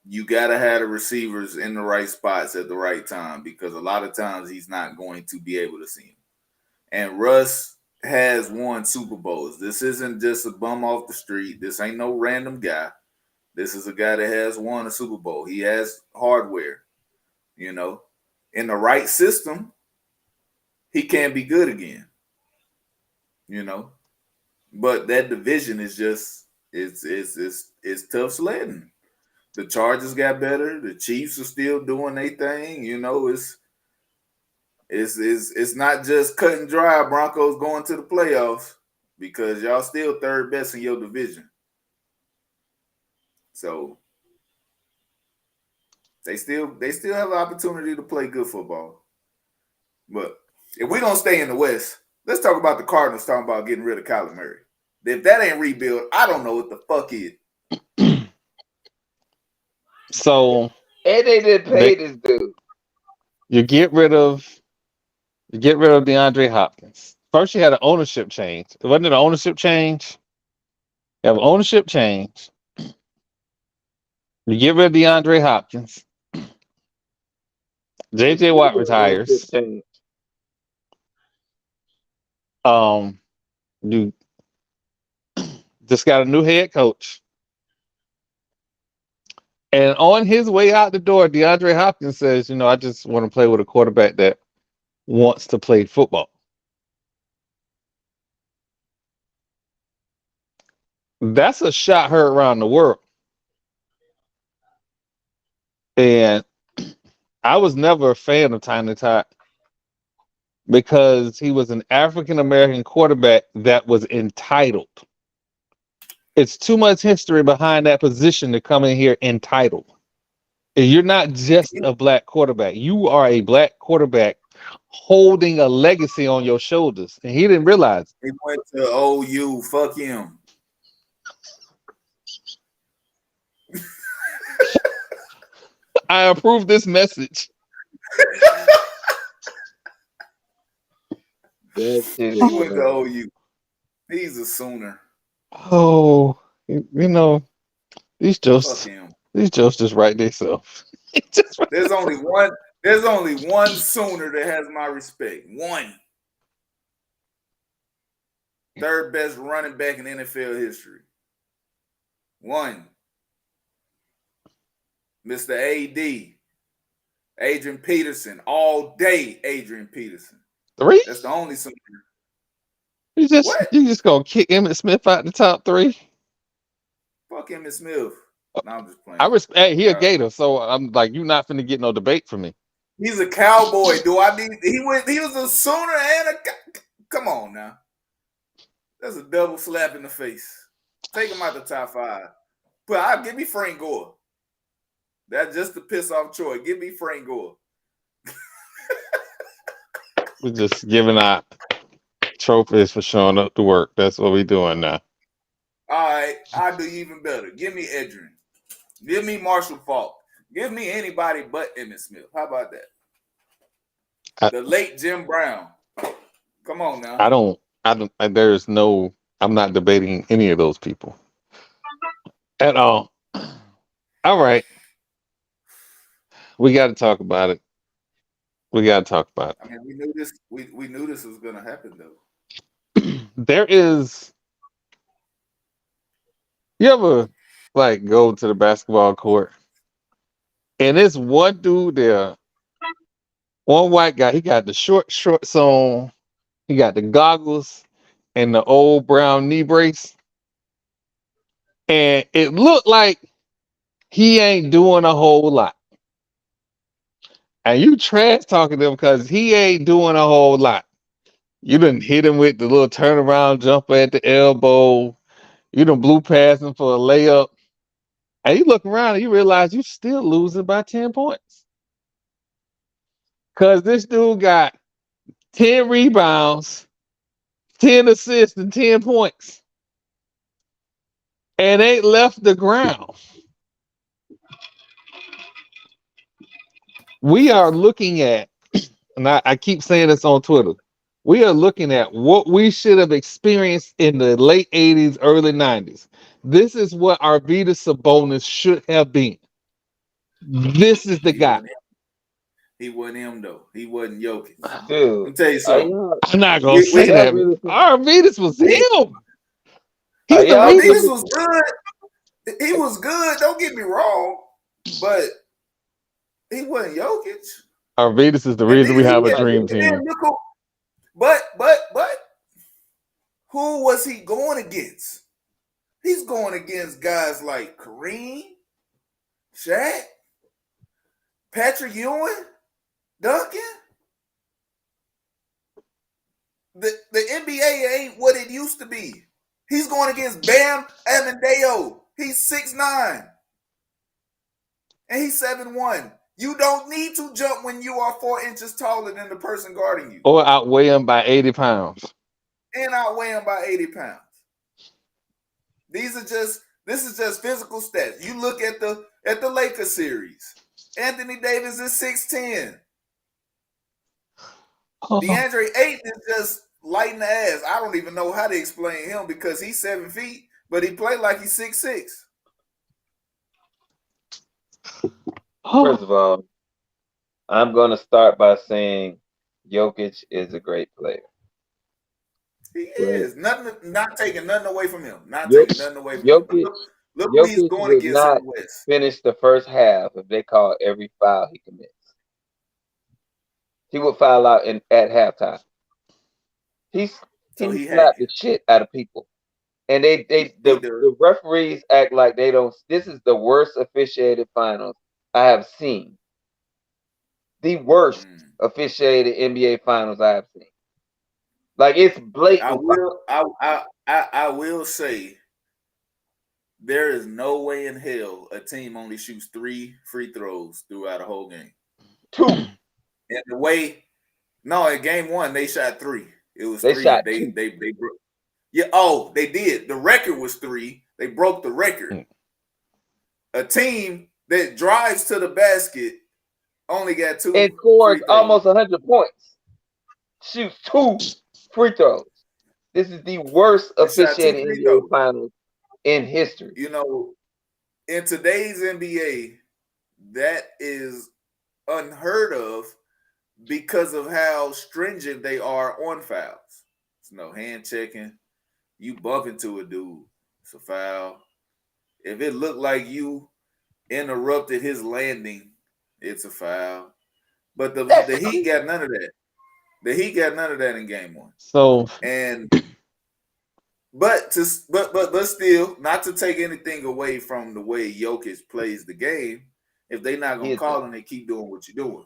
You got to have the receivers in the right spots at the right time because a lot of times he's not going to be able to see him. And Russ has won Super Bowls. This isn't just a bum off the street. This ain't no random guy. This is a guy that has won a Super Bowl. He has hardware, you know. In the right system, he can be good again, you know. But that division is just it's tough sledding. The Chargers got better. The Chiefs are still doing their thing. You know, it's not just cut and dry. Broncos going to the playoffs because y'all still third best in your division. So they still have an opportunity to play good football. But if we don't stay in the West, let's talk about the Cardinals talking about getting rid of Kyler Murray. If that ain't rebuild, I don't know what the fuck is. so And they didn't pay they, this dude. you get rid of DeAndre Hopkins. First, you had an ownership change. Wasn't it an ownership change? You have an ownership change. You get rid of DeAndre Hopkins. It's JJ still Watt an ownership retires. change. Um, you just got a new head coach. And on his way out the door, DeAndre Hopkins says, I just want to play with a quarterback that wants to play football. That's a shot heard around the world. And I was never a fan of Tiny Tot because he was an African American quarterback that was entitled. It's too much history behind that position to come in here entitled. You're not just a black quarterback. You are a black quarterback holding a legacy on your shoulders. And he didn't realize it. He went to OU. Fuck him. I approve this message. That shit He is went to OU. He's a Sooner. Oh, these Fuck jokes, him. just write themselves. There's only one. There's only one Sooner that has my respect. One. Third best running back in NFL history. One. Mr. AD. Adrian Peterson. All day, Adrian Peterson. 3? That's the only Sooner. You just gonna kick Emmitt Smith out the top 3? Fuck Emmitt Smith. No, I'm just playing. Hey, he a Gator, so I'm like, you're not finna get no debate from me. He's a Cowboy. He was a Sooner and a. Come on now. That's a double slap in the face. Take him out the top 5. But give me Frank Gore. That's just to piss off Troy. Give me Frank Gore. We're just giving out trophies for showing up to work. That's what we're doing now. All right, I'll do even better. Give me Edrin. Give me Marshall Faulk. Give me anybody but Emmitt Smith. How about that? The late Jim Brown. Come on now. I'm not debating any of those people at all. All right. We got to talk about it. I mean, we knew this. We knew this was going to happen, though. You ever go to the basketball court and it's one dude there, one white guy, he got the shorts on, he got the goggles and the old brown knee brace. And it looked like he ain't doing a whole lot. And you trash talking to him because he ain't doing a whole lot. You done hit him with the little turnaround jumper at the elbow. You done blew past him for a layup. And you look around and you realize you still losing by 10 points. Because this dude got 10 rebounds, 10 assists, and 10 points. And ain't left the ground. We are looking at, and I keep saying this on Twitter, we are looking at what we should have experienced in the late 80s, early 90s. This is what Arvydas Sabonis should have been. This is the guy. He wasn't him, though. He wasn't Jokic. Dude, let me tell you something. I'm not going to say that. Arvydas was him. Arvydas was good. He was good. Don't get me wrong. But he wasn't Jokic. Arvydas is the reason we have a dream team. But who was he going against? He's going against guys like Kareem, Shaq, Patrick Ewing, Duncan. The NBA ain't what it used to be. He's going against Bam Adebayo. He's 6'9". And he's 7'1". You don't need to jump when you are 4 inches taller than the person guarding you. Or outweigh him by 80 pounds. And outweigh him by 80 pounds. This is just physical stats. You look at the Lakers series. Anthony Davis is 6'10". DeAndre Ayton is just light in the ass. I don't even know how to explain him because he's 7 feet, but he played like he's 6'6". First of all, I'm going to start by saying Jokic is a great player. He is. Not taking nothing away from him. Taking nothing away from him. Look who he's going against in the West. Finish the first half if they call every foul he commits. He would foul out at halftime. He slapped the shit out of people. And the referees act like they don't. This is the worst officiated finals I have seen. The worst officiated NBA finals I have seen. Like, it's blatant. I will say there is no way in hell a team only shoots 3 free throws throughout a whole game. 2. And the way, in game 1 they shot 3. It was they 3. Shot they 2. they broke. Yeah. Oh, they did. The record was 3. They broke the record. A team that drives to the basket only got 2. And scores almost 100 points. Shoots 2 free throws. This is the worst officiated NBA finals in history. You know, in today's NBA, that is unheard of because of how stringent they are on fouls. It's no hand checking. You bump into a dude, it's a foul. If it looked like you interrupted his landing, it's a foul. But the Heat got none of that. The Heat got none of that in game 1. So but still, not to take anything away from the way Jokic plays the game, if they're not gonna call him, they keep doing what you're doing.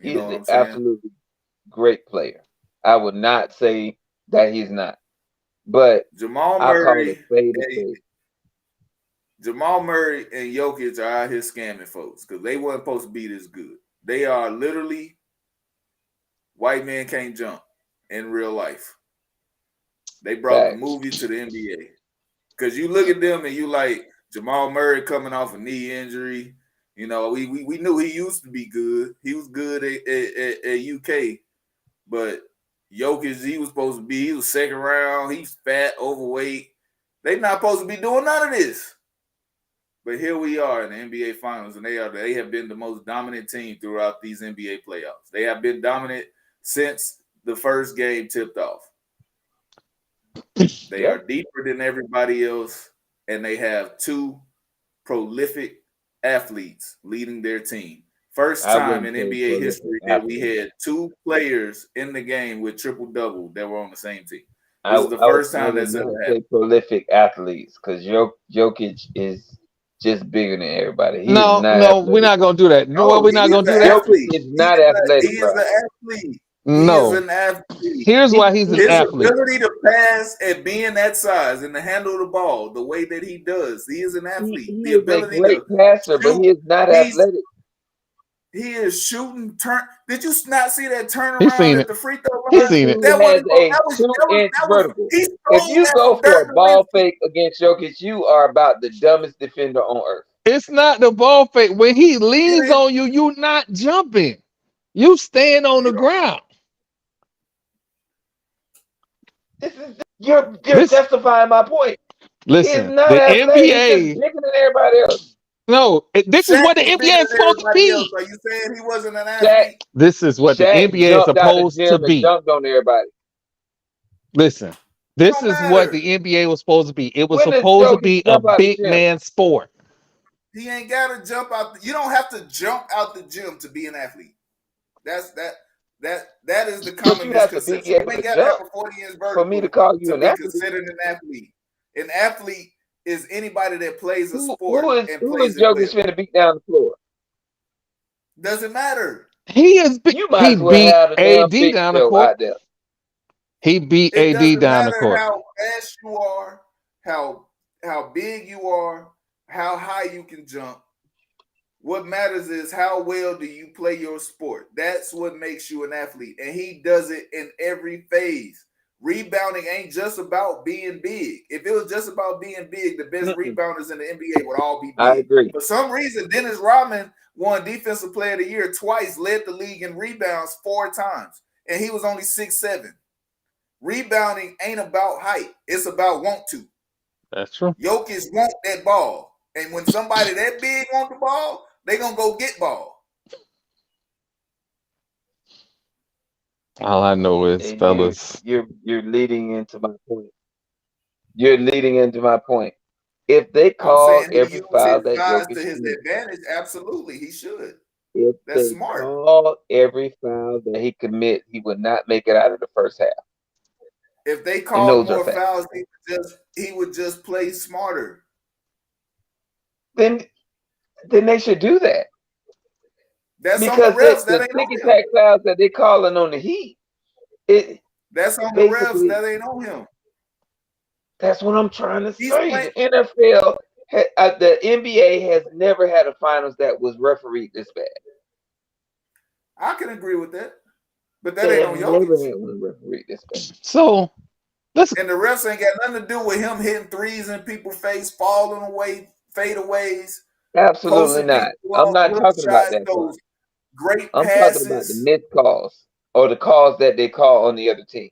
You He know is what an I'm saying? absolutely great player. I would not say that he's not, but Jamal I call a Murray, spade a hey, spade. Jamal Murray and Jokic are out here scamming folks because they weren't supposed to be this good. They are literally white men can't jump in real life. They brought the Facts. movie to the NBA. Because you look at them and you like Jamal Murray coming off a knee injury. You know, we knew he used to be good. He was good at UK, but Jokic, he was second round. He's fat, overweight. They not supposed to be doing none of this. But here we are in the NBA Finals, and they have been the most dominant team throughout these NBA playoffs. They have been dominant since the first game tipped off. They Yeah, are deeper than everybody else, and they have two prolific athletes leading their team. First I time wouldn't in say NBA prolific history that we athlete. had two players in the game with triple-double that were on the same team. I, This is the I, first I time would that's ever not happened. say prolific athletes because Jokic is just bigger than everybody. He is No, not no, we're athletic. not gonna do that. You know why No, we're he not is gonna an do that? Jokic athlete. is not He athletic, is bro. an athlete. He is No. an athlete. Here's why he's an He His athlete. ability to pass and being that size and to handle the ball the way that he does, he is an athlete. he The is a ability great to passer, but shoot, he is not he's athletic. he is shooting turn. Did you not see that He's turnaround seen at it. the free throw He's line? This seen it. dude That has wasn't go. a 2-inch That was vertical. he If stole you that go from for Dirk a ball Nowitzki. fake against Jokic, you are about the dumbest defender on earth. It's not the ball fake. When he leans It on you, you're not jumping. You stand on the is, ground. You're This justifying my point. He is listen, not the athletic. He's just NBA. bigger than everybody else. No, this is Shaq what the was bigger NBA is than supposed to everybody else. be. Are you saying he wasn't an Shaq athlete? This is what the Shaq NBA is jumped out the supposed to gym and be. dunked on everybody. Listen, It this don't is what matter. the NBA was supposed to be. It was When does supposed to Jokic be a jump out the big gym? man sport. He ain't got to jump out. You don't have to jump out the gym to be an athlete. That is the But common you have to be misconception. You able ain't to got to have jump a 40-inch for me to vertical call you to an be athlete. considered an athlete. An athlete is anybody that plays a Who, sport who is and who is plays it Jokic well. finna beat down the floor? Doesn't matter. You might He as well beat have the damn AD big down the show court. out there. He beat It AD doesn't down the matter court. how fast you are, how big you are, how high you can jump. What matters is how well do you play your sport. That's what makes you an athlete. And he does it in every phase. Rebounding ain't just about being big. If it was just about being big, the best Mm-mm. rebounders in the NBA would all be I big. agree. For some reason, Dennis Rodman won Defensive Player of the Year twice, led the league in rebounds 4 times, and he was only 6'7". Rebounding ain't about height. It's about want to. That's true. Jokic want that ball. And when somebody that big want the ball, they going to go get ball. All I know is, And fellas, you're leading into my point. You're leading into my point. If they I'm call saying he every used foul his that size Jokic to his commits, advantage. Absolutely, he should. if That's they smart. call every foul that he commit, he would not make it out of the first half. If they And called those are more facts. fouls, he would just play smarter. Then they should do that. That's on the Because refs. the That ain't ticky on him. tack fouls that they calling on the Heat, it That's on the refs. basically That ain't on him. that's what I'm trying to He's say. playing. The NFL, the NBA has never had a finals that was refereed this bad. I can agree with that, but that They ain't have on never Jokic. had one refereed this bad. so let's And the refs ain't got nothing to do with him hitting threes in people's face, falling away, fadeaways, Absolutely posting not. people I'm up, not hook talking about shots, that part. those great I'm talking about the passes. missed calls or the calls that they call on the other team.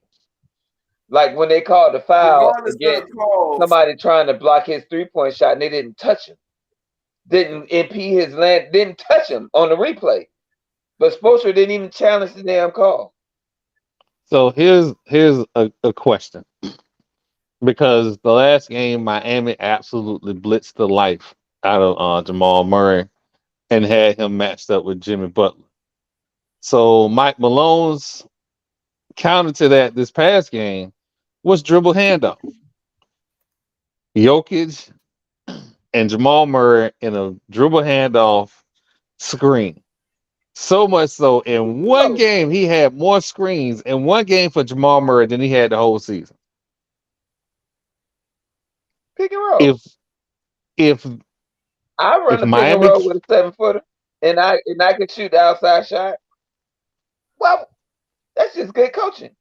Like when they called the foul Regardless of against the calls, somebody trying to block his 3-point shot and they didn't touch him, didn't impede his land, didn't touch him on the replay. But Spoelstra didn't even challenge the damn call. so here's a question. Because the last game, Miami absolutely blitzed the life out of Jamal Murray and had him matched up with Jimmy Butler. So Mike Malone's counter to that this past game was dribble handoff. Jokic and Jamal Murray in a dribble handoff screen. So much so, in one Roll. game, he had more screens in one game for Jamal Murray than he had the whole season. Pick and roll. If if I run if the pick and Miami, roll with a 7-footer, and I can shoot the outside shot. Well, that's just good coaching.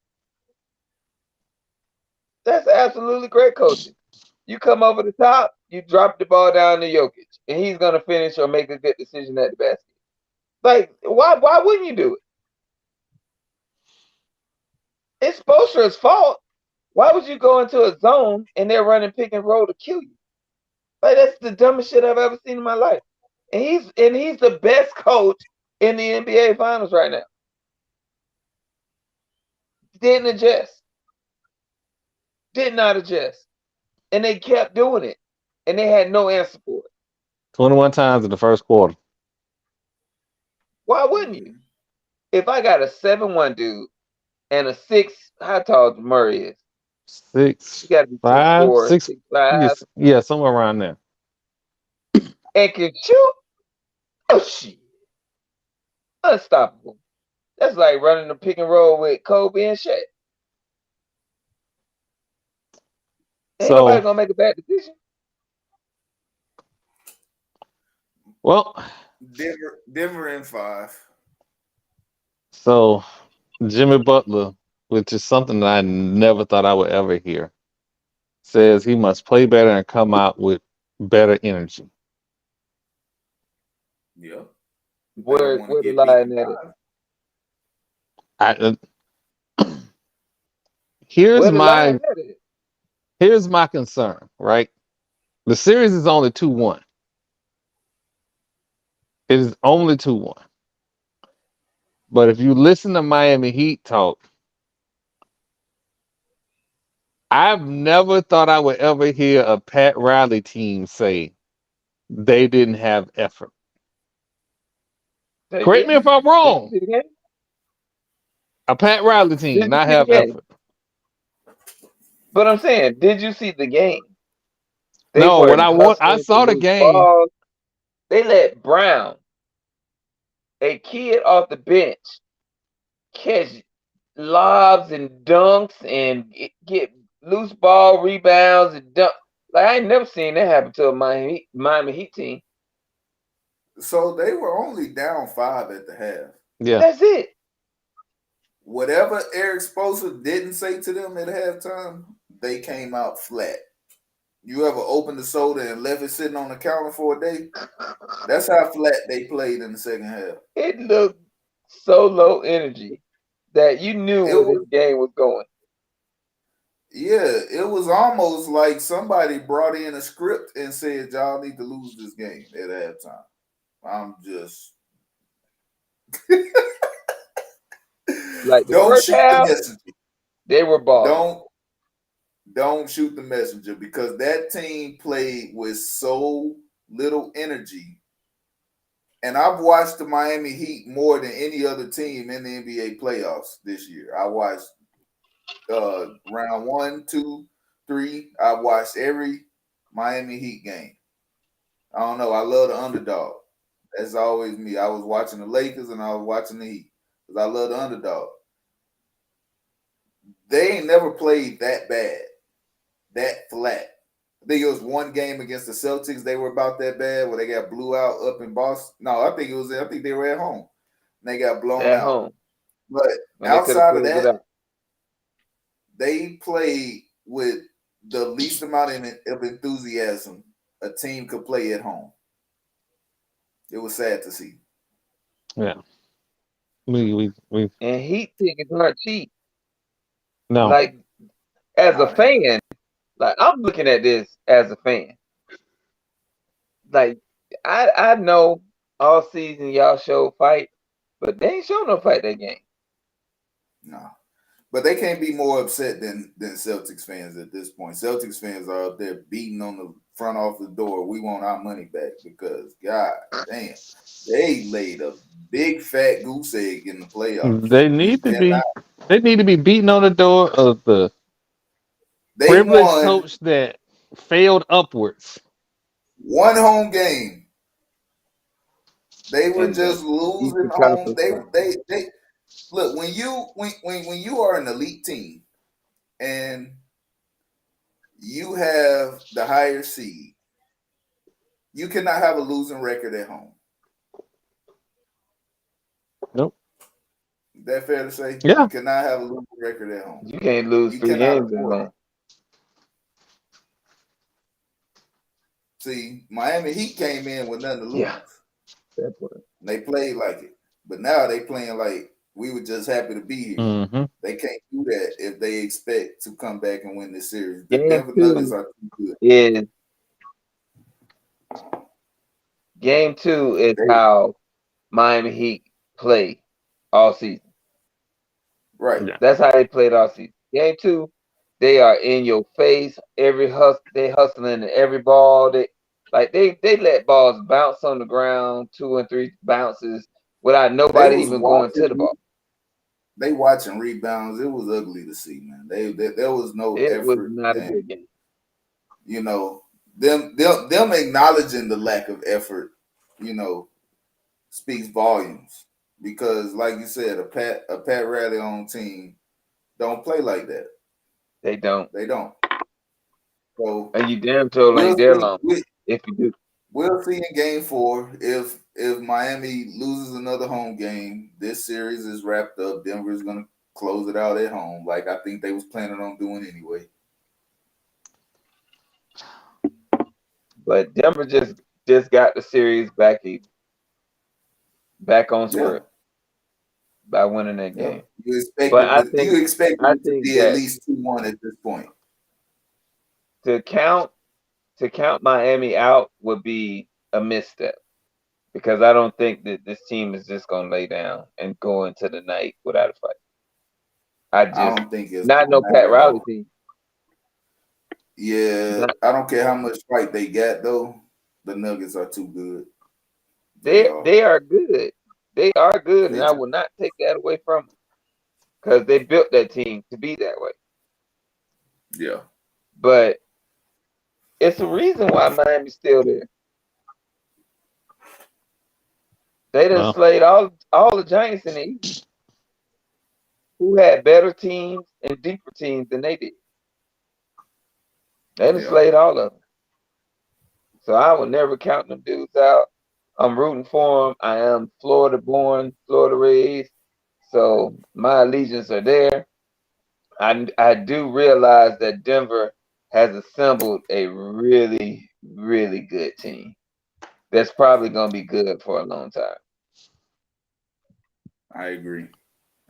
That's absolutely great coaching. You come over the top, you drop the ball down to Jokic, and he's gonna finish or make a good decision at the basket. Like, why wouldn't you do it? It's Spoelstra's fault. Why would you go into a zone and they're running pick and roll to kill you? Like, that's the dumbest shit I've ever seen in my life. And he's the best coach in the NBA Finals right now. Didn't adjust. Did not adjust. And they kept doing it. And they had no answer for it. 21 times in the first quarter. Why wouldn't you? If I got a 7-1 dude and a 6, how tall Murray is? Six, You gotta be 5, 6'4", 6, 6'5", yeah, somewhere around there. and can shoot. Oh shit. Unstoppable. That's like running the pick and roll with Kobe and Shaq. Ain't So, nobody gonna make a bad decision. well, Denver in 5. so Jimmy Butler, which is something that I never thought I would ever hear, says he must play better and come out with better energy. Yeah. They Where don't want to the get beat line in at it? 5. Here's Where the line my at it? here's my concern, right? The series is only 2-1. It is only 2-1. But if you listen to Miami Heat talk, I've never thought I would ever hear a Pat Riley team say they didn't have effort. They Correct me didn't. if I'm Did you wrong. see the game? A Pat Riley team Did you not see the have game? effort. But I'm saying, did you see the game? They No, what weren't I hustling for saw the loose game. balls. They let Brown, a kid off the bench, catch lobs and dunks and get loose ball rebounds and dunk. Like, I ain't never seen that happen to a Miami Heat team. So they were only down 5 at the half. Yeah. That's it. Whatever Eric Spoelstra didn't say to them at halftime, they came out flat. You ever opened the soda and left it sitting on the counter for a day? That's how flat they played in the second half. It looked so low energy that you knew It where this was, game was going. yeah, it was almost like somebody brought in a script and said, y'all need to lose this game at halftime. I'm just Like, the don't first shoot the half, messenger. they were balling. Don't shoot the messenger, because that team played with so little energy. And I've watched the Miami Heat more than any other team in the NBA playoffs this year. I watched round 1, 2, 3. I watched every Miami Heat game. I don't know. I love the underdog. That's always me. I was watching the Lakers and I was watching the Heat because I love the underdog. They ain't never played that bad, that flat. I think it was one game against the Celtics. They were about that bad where they got blew out up in Boston. No, I think they were at home. And they got blown At out. home. But When they could have outside of closed it that, out. they played with the least amount of enthusiasm a team could play at home. It was sad to see. Yeah. We And Heat tickets aren't cheap. no. Like, as a Nah, they ain't. fan, like, I'm looking at this as a fan. Like, I know all season y'all show fight, but they ain't show no fight that game. Nah. But they can't be more upset than Celtics fans at this point. Celtics fans are up there beating on the front off the door. We want our money back because, God damn, they laid a big fat goose egg in the playoffs. They You need to cannot. be beating on the door of the They privileged won coach that failed upwards. one home game. They were in the just losing Eastern home. Conference Finals. They look when you are an elite team and you have the higher seed, you cannot have a losing record at home. Nope. Is that fair to say? Yeah. You cannot have a losing record at home. You can't lose You 3 cannot games at afford it. home. See, Miami Heat came in with nothing to lose. Yeah, that part. They played like it. But now they playing like we were just happy to be here. Mm-hmm. They can't do that if they expect to come back and win this series. The Game Denver Nuggets 2 are too good. is Game 2 is They how Miami Heat play all season. right. Yeah. That's how they played all season. Game 2, they are in your face. They hustling every ball. They let balls bounce on the ground, 2 and 3 bounces without They nobody was even going to the watching. ball. They watching rebounds. It was ugly to see, man. There was no It was effort, not a and good game. you know them acknowledging the lack of effort, you know, speaks volumes. Because, like you said, a Pat Riley on team don't play like that. They don't. They don't. So And you damn sure we'll ain't there see. long if you do. We'll see in Game 4 if Miami loses another home game. This series is wrapped up. Denver's gonna close it out at home, like I think they was planning on doing anyway. But Denver just got the series back back on Yeah, square by winning that yeah. game. You But expected I it. think You expected I it to think be at that least 2-1 at this point. to count Miami out would be a misstep because I don't think that this team is just gonna lay down and go into the night without a fight. I I just don't think it's not gonna no Pat matter Riley though. team. Yeah, Not, I don't care how much fight they got though. The Nuggets are too good. They are. they are good. They are good, and They I just will not take that away from them because they built that team to be that way. yeah. But it's a reason why Miami's still there. They done Well, slayed all the Giants in the East, who had better teams and deeper teams than they did. They done Yeah. slayed all of them. So I would never count them dudes out. I'm rooting for them. I am Florida born, Florida raised. So my allegiance are there. I do realize that Denver has assembled a really, really good team. That's probably going to be good for a long time. I agree.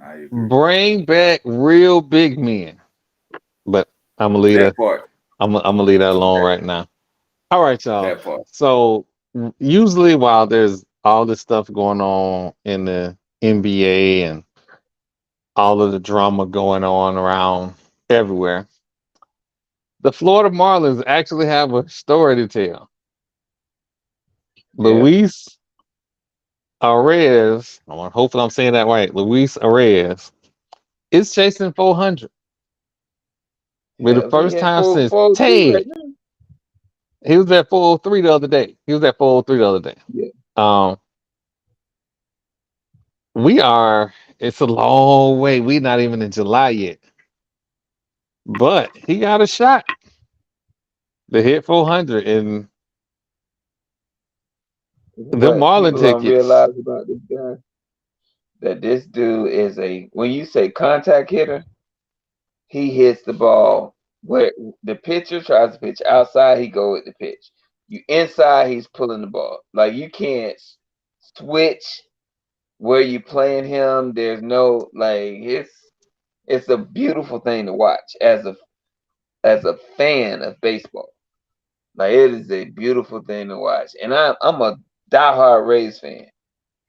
I agree. bring back real big men. But I'm gonna leave That that. part. I'm gonna leave that alone That right now. All right, y'all. that part. So usually while there's all this stuff going on in the NBA and all of the drama going on around everywhere, the Florida Marlins actually have a story to tell. Yeah. Luis Arraez, hopefully I'm saying that right. Luis Arraez is chasing 400 for the Hell, he first at time since 403 right Ted. now. He was at 403 the other day. He was at 403 the other day. Yeah. Um, it's a long way. We're not even in July yet. But he got a shot to hit 400 and the What Marlin people don't tickets. realize about this guy, that this dude is when you say contact hitter, he hits the ball where the pitcher tries to pitch outside, he go with the pitch. You inside, he's pulling the ball. Like you can't switch where you playing him. There's no it's a beautiful thing to watch as a fan of baseball. Like it is a beautiful thing to watch. And I'm a diehard Rays fan.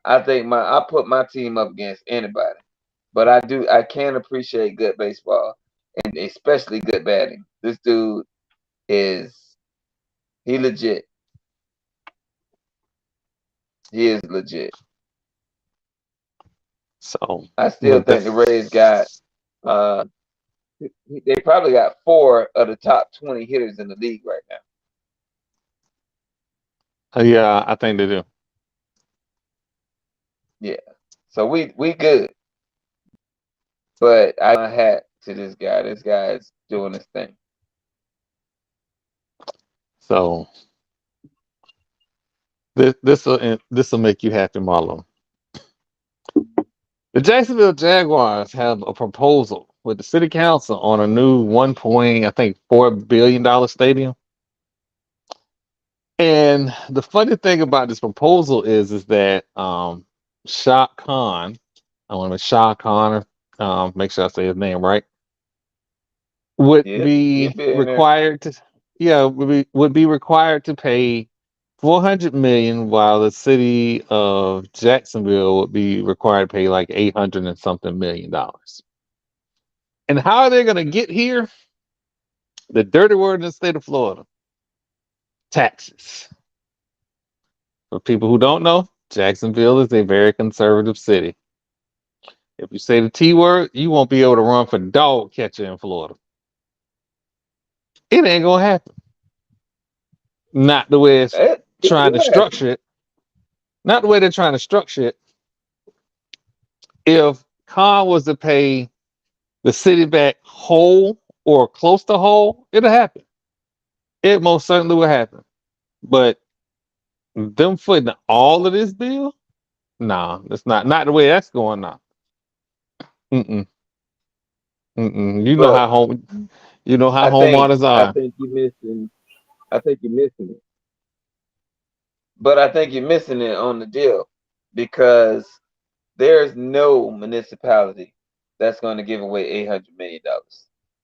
I put my team up against anybody. But I can appreciate good baseball and especially good batting. This dude is he legit. He is legit. So, I still but the think the Rays got uh they probably got 4 of the top 20 hitters in the league right now. yeah, I think they do. Yeah. So we good. But I my hat to this guy. This guy is doing his thing. So this will make you happy, Marlon. The Jacksonville Jaguars have a proposal with the city council on a new I think $4 billion stadium. And the funny thing about this proposal is that Shah Khan, I want to Shah Khan, make sure I say his name right, would Yep, he a be billionaire. required to, yeah, would be required to pay 400 million, while the city of Jacksonville would be required to pay like 800 and something $1 million. And how are they going to get here? The dirty word in the state of Florida: taxes. For people who don't know, Jacksonville is a very conservative city. If you say the T word, you won't be able to run for dog catcher in Florida. It ain't gonna happen. Not the way it's It trying to will happen. structure it. Not the way they're trying to structure it. If Khan was to pay the city back whole or close to whole, it'll happen. It most certainly will happen. But them footing all of this bill, nah, that's not the way that's going now. Mm-mm, mm-mm. But You know how I think homeowners I are. think you're missing I think you're missing it. But I think you're missing it on the deal because there's no municipality that's going to give away $800 million.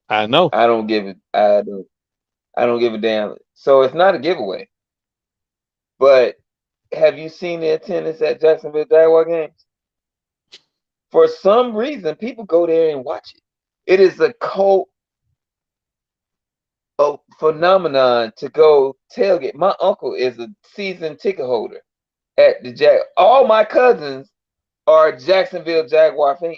I know. I don't give it. I don't give a damn. So it's not a giveaway. But have you seen the attendance at Jacksonville Jaguar games? For some reason, people go there and watch it. It is a cult of phenomenon to go tailgate. My uncle is a season ticket holder at the Jag. All my cousins are Jacksonville Jaguar fans.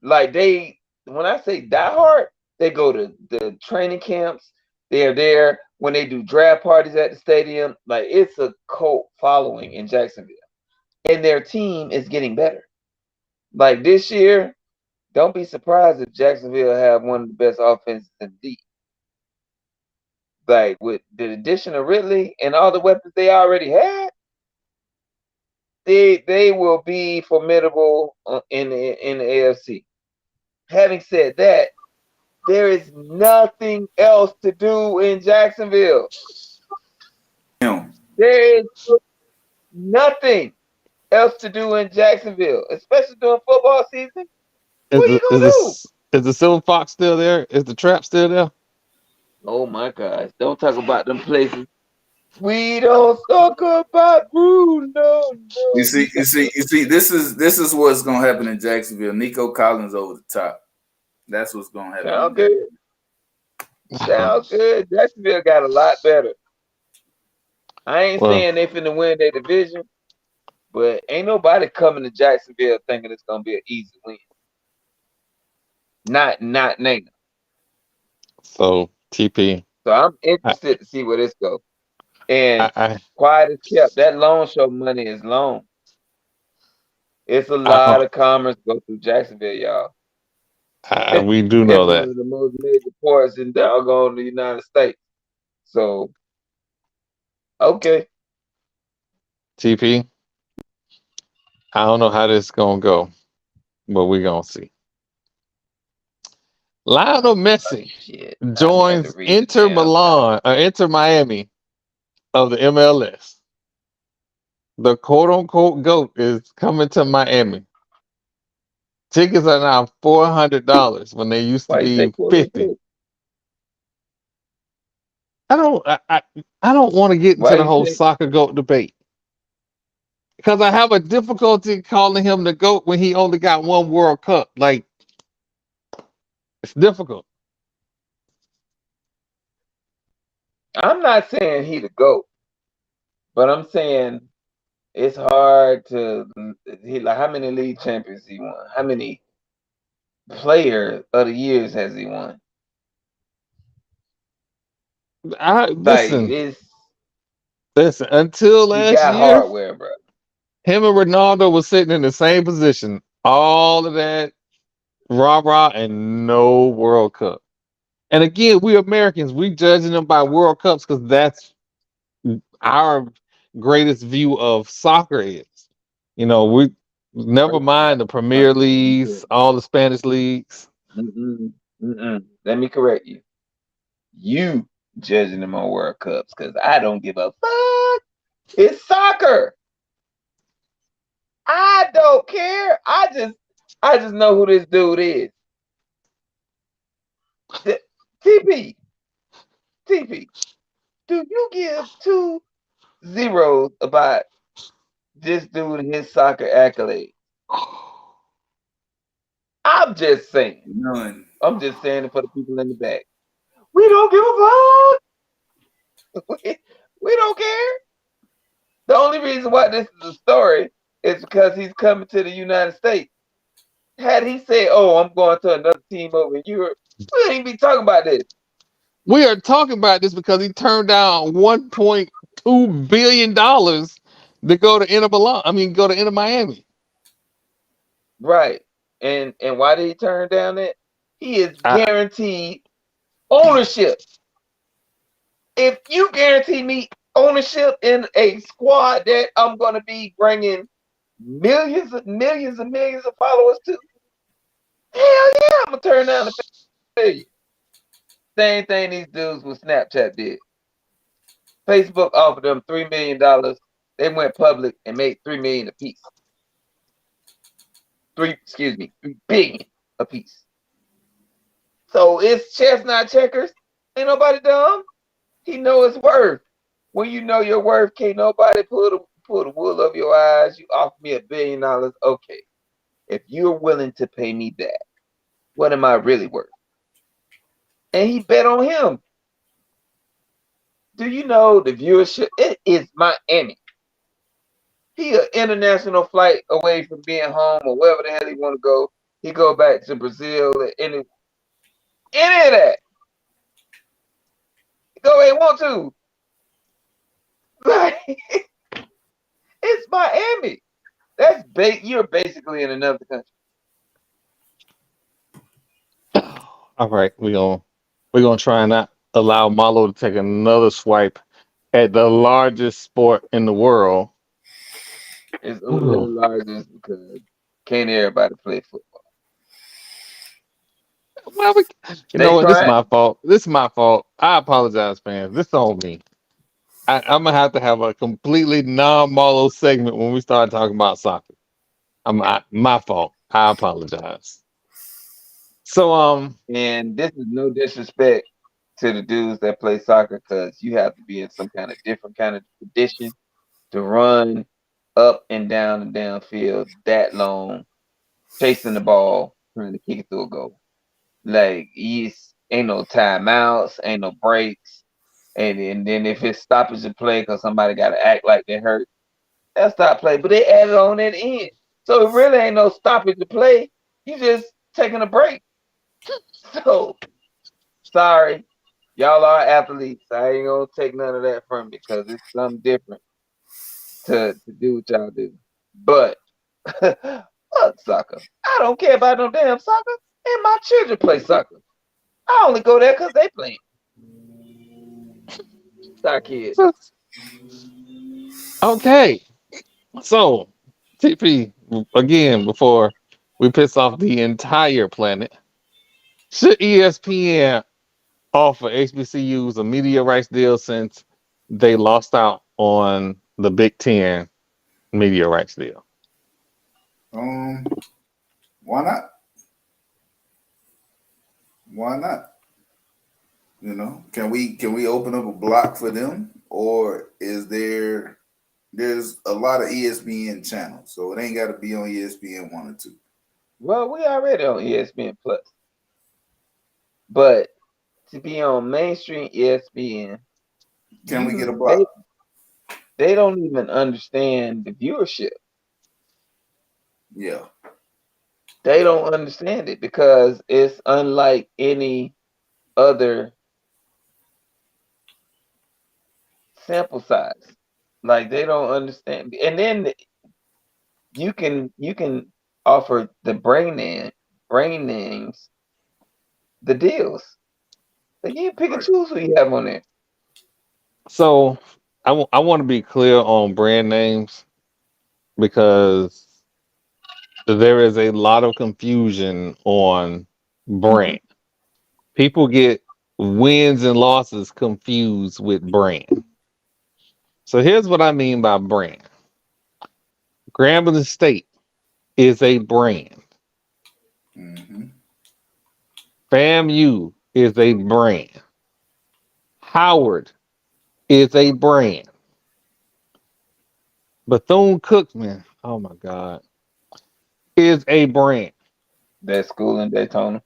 Like when I say diehard, they go to the training camps. They're there when they do draft parties at the stadium. Like it's a cult following in Jacksonville, and their team is getting better. Like this year, don't be surprised if Jacksonville have one of the best offenses in the league. Like with the addition of Ridley and all the weapons they already had, they will be formidable in the AFC. Having said that, there is nothing else to do in Jacksonville. Him. There is nothing else to do in Jacksonville, especially during football season. Is What are the you gonna do? is the silver fox still there? Is the trap still there? Oh my gosh! Don't talk about them places. We don't talk about Bruno. You No. see, you see, you see. This is what's gonna happen in Jacksonville. Nico Collins over the top. That's what's gonna happen in Sound Jacksonville. good. Sound good. Jacksonville got a lot better. I ain't Well, saying they finna win their division, but ain't nobody coming to Jacksonville thinking it's gonna be an easy win. Not Nana. so TP, So I'm I interested to see where this goes. And I quiet as kept, that loan show money is long. It's a I, lot of commerce go through Jacksonville, y'all. we do know It's one that of the most major ports in doggone the United States. So okay. TP. I don't know how this gonna go, but we gonna see. Lionel Messi Shit. I had to joins read the Inter damn title. Milan, Inter Miami of the MLS. The quote unquote GOAT is coming to Miami. Tickets are now $400 when they used to Why you say be quote 50. unquote? I don't I don't want to get Why into the you whole say soccer GOAT debate because I have a difficulty calling him the GOAT when he only got one World Cup. Like it's difficult. I'm not saying he the GOAT, but I'm saying it's hard to he like how many league champions he won? How many player of the years has he won? I Like listen, it's listen. Until he last got year, hardware, bro. Him and Ronaldo was sitting in the same position. All of that rah rah and no World Cup. And again, we Americans, we judging them by World Cups because that's our greatest view of soccer is. We First never of all, mind the first Premier of all, let me Leagues, correct all the Spanish leagues. you. Let me correct you. You judging them on World Cups because I don't give a fuck. It's soccer. I don't care. I just know who this dude is. The- TP, TP. Do you give two zeros about this dude and his soccer accolade? I'm just saying. None. I'm just saying it for the people in the back. We don't give a fuck. We don't care. The only reason why this is a story is because he's coming to the United States. Had he said, "Oh, I'm going to another team over in Europe," we ain't be talking about this. We are talking about this because he turned down $1.2 billion to go to Inter Milan. I mean, go to Inter Miami. Right. And why did he turn down that? He is I, guaranteed ownership. If you guarantee me ownership in a squad that I'm going to be bringing millions of followers to, hell yeah, I'm going to turn down the billion. Same thing these dudes with Snapchat did. Facebook offered them $3 million. They went public and made $3 million a piece. 3 billion a piece. So it's chess, not checkers. Ain't nobody dumb. He know his worth. When you know your worth, can't nobody pull the wool over your eyes. You offer me $1 billion. Okay. If you're willing to pay me that, what am I really worth? And he bet on him. Do you know the viewership? It is Miami. He an international flight away from being home or wherever the hell he want to go. He go back to Brazil or any of that. Go where he want to. Like, it's Miami. You're basically in another country. all right, we're gonna try and not allow Marlo to take another swipe at the largest sport in the world. It's only the Ooh. largest because can't everybody play football. Well, you know They what? This is try. my fault. This is my fault. I apologize, fans. This is on me. I'm gonna have to have a completely non-Marlo segment when we start talking about soccer. My fault. I apologize. So And this is no disrespect to the dudes that play soccer because you have to be in some kind of different kind of condition to run up and down the downfield that long, chasing the ball, trying to kick it through a goal. Like, ain't no timeouts, ain't no breaks. And then if it's stoppage of play because somebody got to act like they hurt, that's stop play. But they added on that end. So it really ain't no stoppage to play. You just taking a break. So sorry, y'all are athletes. I ain't gonna take none of that from you because it's something different to do what y'all do. But fuck soccer. I don't care about no damn soccer. And my children play soccer. I only go there because they playing. Our kids. okay. So TP again before we piss off the entire planet. Should ESPN offer HBCUs a media rights deal since they lost out on the Big Ten media rights deal? Um, why not? Why not? Can we open up a block for them, or there's a lot of ESPN channels, so it ain't got to be on ESPN 1 or 2. Well, we already on ESPN Plus, but to be on mainstream ESPN, Can we get a you block? they don't even understand the viewership. Yeah. They don't understand it because it's unlike any other sample size. Like they don't understand. And then you can offer the brain names the deals. Like you pick and Right. choose who you have on there. So I want to be clear on brand names because there is a lot of confusion on Hmm. brand. People get wins and losses confused with brand. So here's what I mean by brand. Grambling State is a brand. Mm-hmm. FAMU is a brand. Howard is a brand. Bethune Cookman, oh my God, is a brand. That school in Daytona,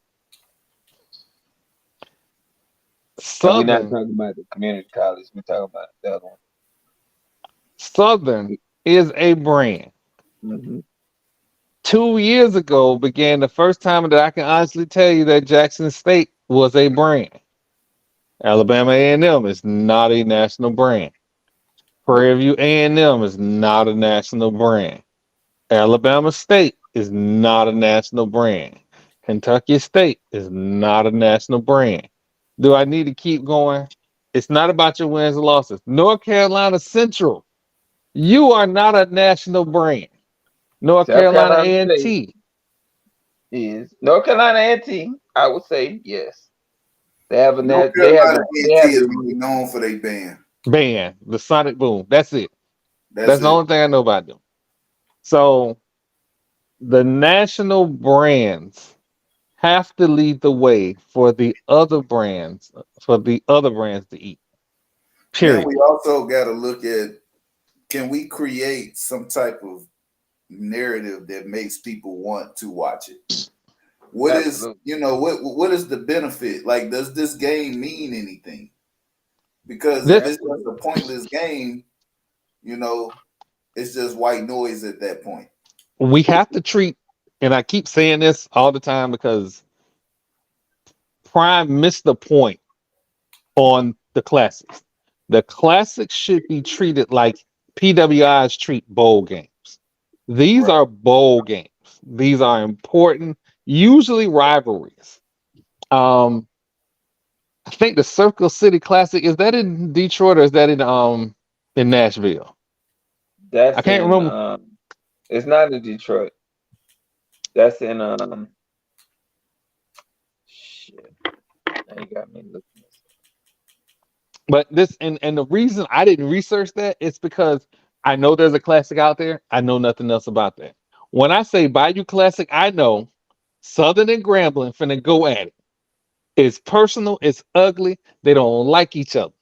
and we're not Southern, talking about the community college. We're talking about the other Southern is a brand. one. Hmm. 2 years ago began the first time that I can honestly tell you that Jackson State was a brand. Alabama A&M is not a national brand. Prairie View A&M is not a national brand. Alabama State is not a national brand. Kentucky State is not a national brand. Do I need to keep going? It's not about your wins and losses. North Carolina Central, you are not a national brand. North South Carolina Carolina State A&T, is North Carolina A&T. I would say yes. They have a North they have Carolina a they A&T have is the really known for their band. band, the Sonic Boom. That's it. That's That's the it. only thing I know about them. So the national brands have to lead the way for the other brands to eat. Then Period. we also got to look at, can we create some type of narrative that makes people want to watch it? What is, absolutely. what is the benefit? Like, does this game mean anything? Because if This it's just Absolutely. a pointless game, you know, it's just white noise at that point. we have to treat, and I keep saying this all the time because Prime missed the point on the classics. The classics should be treated like PWIs treat bowl games. These Right. are bowl games. These are important, usually rivalries. Um, I think the Circle City Classic is that in Detroit or is that in Nashville? I That's can't in remember. it's not in Detroit. That's in shit. Now you got me looking this. But this and the reason I didn't research that is because I know there's a classic out there. I know nothing else about that. When I say Bayou Classic, I know Southern and Grambling finna go at it. It's personal. It's ugly. They don't like each other.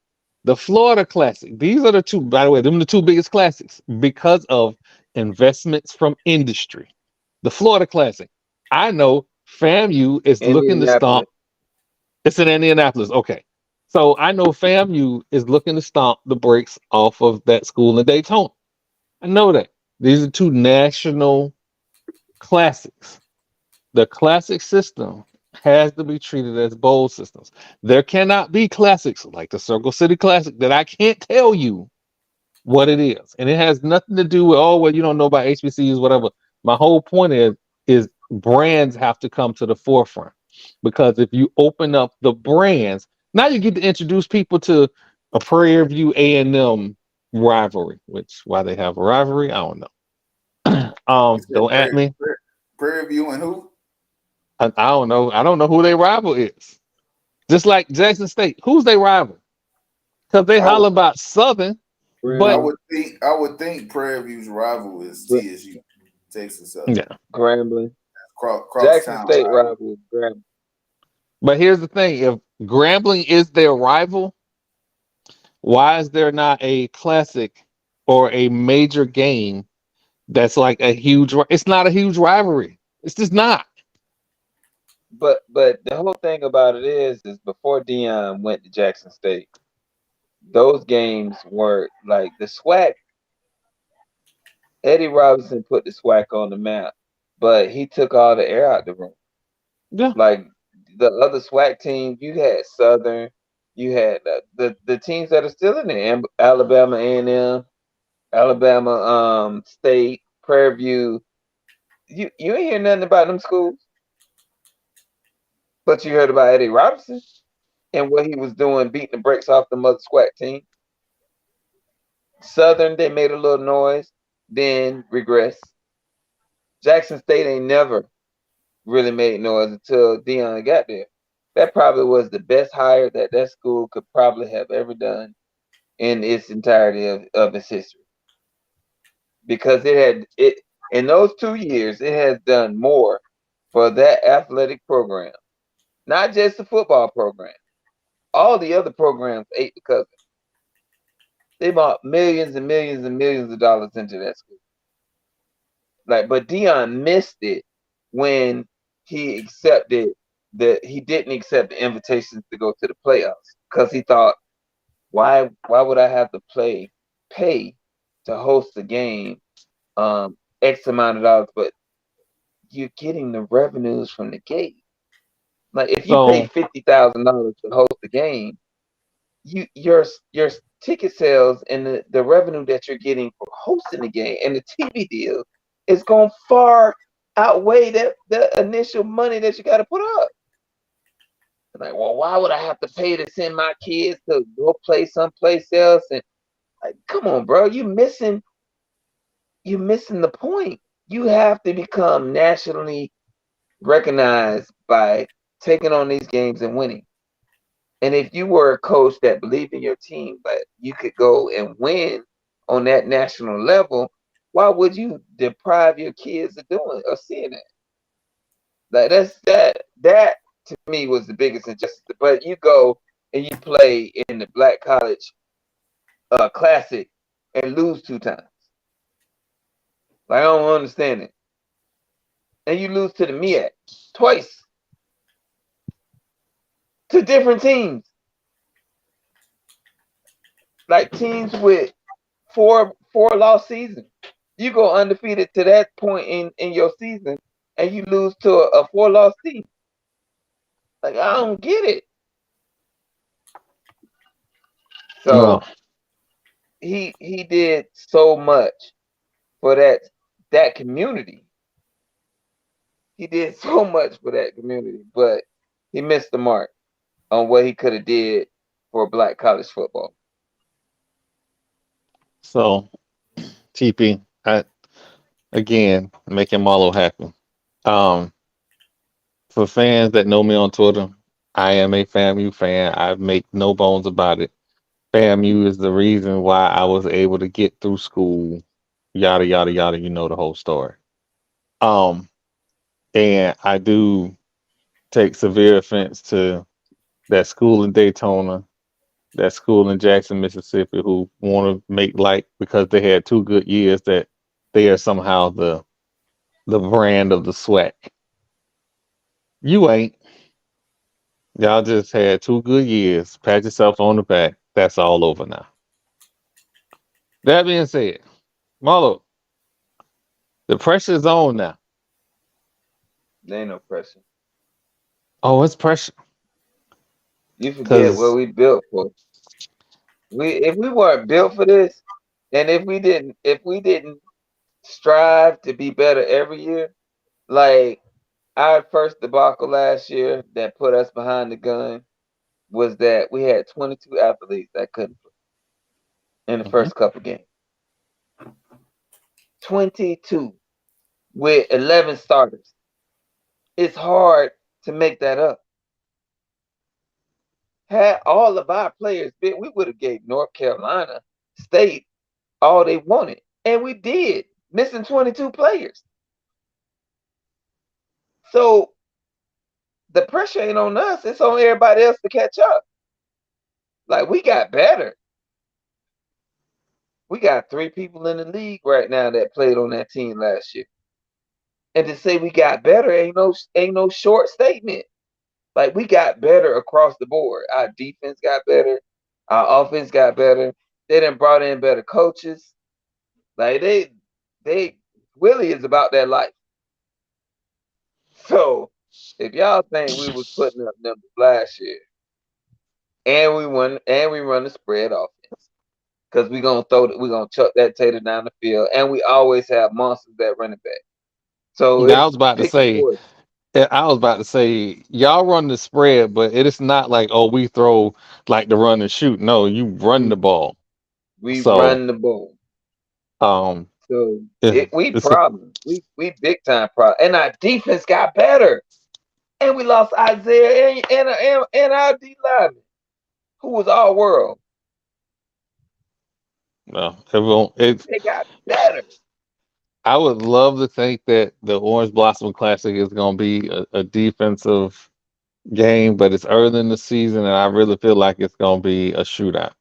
The Florida Classic. These are the two. By the way, them the two biggest classics because of investments from industry. The Florida Classic. I know FAMU is looking to stomp. Indianapolis. It's in Indianapolis. Okay. So I know FAMU is looking to stomp the brakes off of that school in Daytona. I know that. These are two national classics. The classic system has to be treated as bowl systems. There cannot be classics like the Circle City Classic that I can't tell you what it is. And it has nothing to do with, oh, well, you don't know about HBCUs, whatever. My whole point is brands have to come to the forefront. Because if you open up the brands, now you get to introduce people to a Prairie View A&M rivalry, which why they have a rivalry, I don't know. You said Don't at me. Prairie View and who? I don't know. I don't know who their rival is. Just like Jackson State, who's their rival? Because they I would, holler about Southern, Prairie I but View, would think I would think Prairie View's rival is Gra- TSU, Texas Southern, yeah. Grambling. Jackson crosstown State rival. rival is Grambling. But here's the thing: if Grambling is their rival, why is there not a classic or a major game that's like a huge? It's not a huge rivalry. It's just not. But the whole thing about it is before Dion went to Jackson State, those games were like the SWAC. Eddie Robinson put the SWAC on the map, but he took all the air out the room. Yeah. Like the other SWAC teams, you had Southern, you had the teams that are still in there, Alabama A&M, Alabama State. Prairie View. You ain't hear nothing about them schools, but you heard about Eddie Robinson and what he was doing, beating the brakes off the mother squat team. Southern, they made a little noise, then regress. Jackson State ain't never really made noise until Dion got there. That probably was the best hire that school could probably have ever done in its entirety of its history, because it in those 2 years it has done more for that athletic program, not just the football program. All the other programs ate because they bought millions and millions and millions of dollars into that school. But Dion missed it when he didn't accept the invitations to go to the playoffs, because he thought, why would I have to pay to host a game, X amount of dollars, but you're getting the revenues from the gate. Like if you pay So $50,000 to host a game, your ticket sales and the revenue that you're getting for hosting the game and the TV deal is going to far outweigh the initial money that you got to put up. Like, well, why would I have to pay to send my kids to go play someplace else? And like, come on, bro, you're missing the point. You have to become nationally recognized by taking on these games and winning. And if you were a coach that believed in your team, but you could go and win on that national level, why would you deprive your kids of doing or seeing it? Like that to me was the biggest injustice. But you go and you play in the Black College Classic and lose 2 times. Like, I don't understand it. And you lose to the MEAC twice to different teams. Like teams with four loss seasons. You go undefeated to that point in your season and you lose to a 4-loss team. Like, I don't get it. So well, he did so much for that community. He did so much for that community, but he missed the mark on what he could have did for Black college football. so TP, again making Marlo happy. Um, for fans that know me on Twitter, I am a FAMU fan. I make no bones about it. FAMU is the reason why I was able to get through school. Yada yada yada. You know the whole story. Um, and I do take severe offense to that school in Daytona, that school in Jackson, Mississippi, who want to make like because they had 2 good years that they are somehow the brand of the SWAC. You ain't. Y'all just had 2 good years. Pat yourself on the back. That's all over now. That being said, Marlo, the pressure is on now. There ain't no pressure. Oh, it's pressure. You forget what Cause we built for. If we weren't built for this, and if we didn't strive to be better every year, like our first debacle last year that put us behind the gun was that we had 22 athletes that couldn't play in the mhm. first couple games. 22 with 11 starters. It's hard to make that up. Had all of our players been, we would have gave North Carolina State all they wanted. And we did, missing 22 players. So the pressure ain't on us, it's on everybody else to catch up. Like, we got better. We got 3 people in the league right now that played on that team last year. And to say we got better ain't no short statement. Like, we got better across the board. Our defense got better. Our offense got better. They done brought in better coaches. Like, they Willie is about that life. So if y'all think we was putting up numbers last year, and we run the spread offense, because we're gonna chuck that tater down the field, and we always have monsters at running back. So Yeah, I it's was about to pick your say. poison. I was about to say, y'all run the spread, but it is not like, oh, we throw like the run and shoot. No, you run the We ball. we So, run the ball. um, So it, we it's problem. We big time problem, and our defense got better. And we lost Isaiah and our D lineman, who was all world. no, everyone. It. They got better. I would love to think that the Orange Blossom Classic is going to be a defensive game, but it's early in the season, and I really feel like it's going to be a shootout.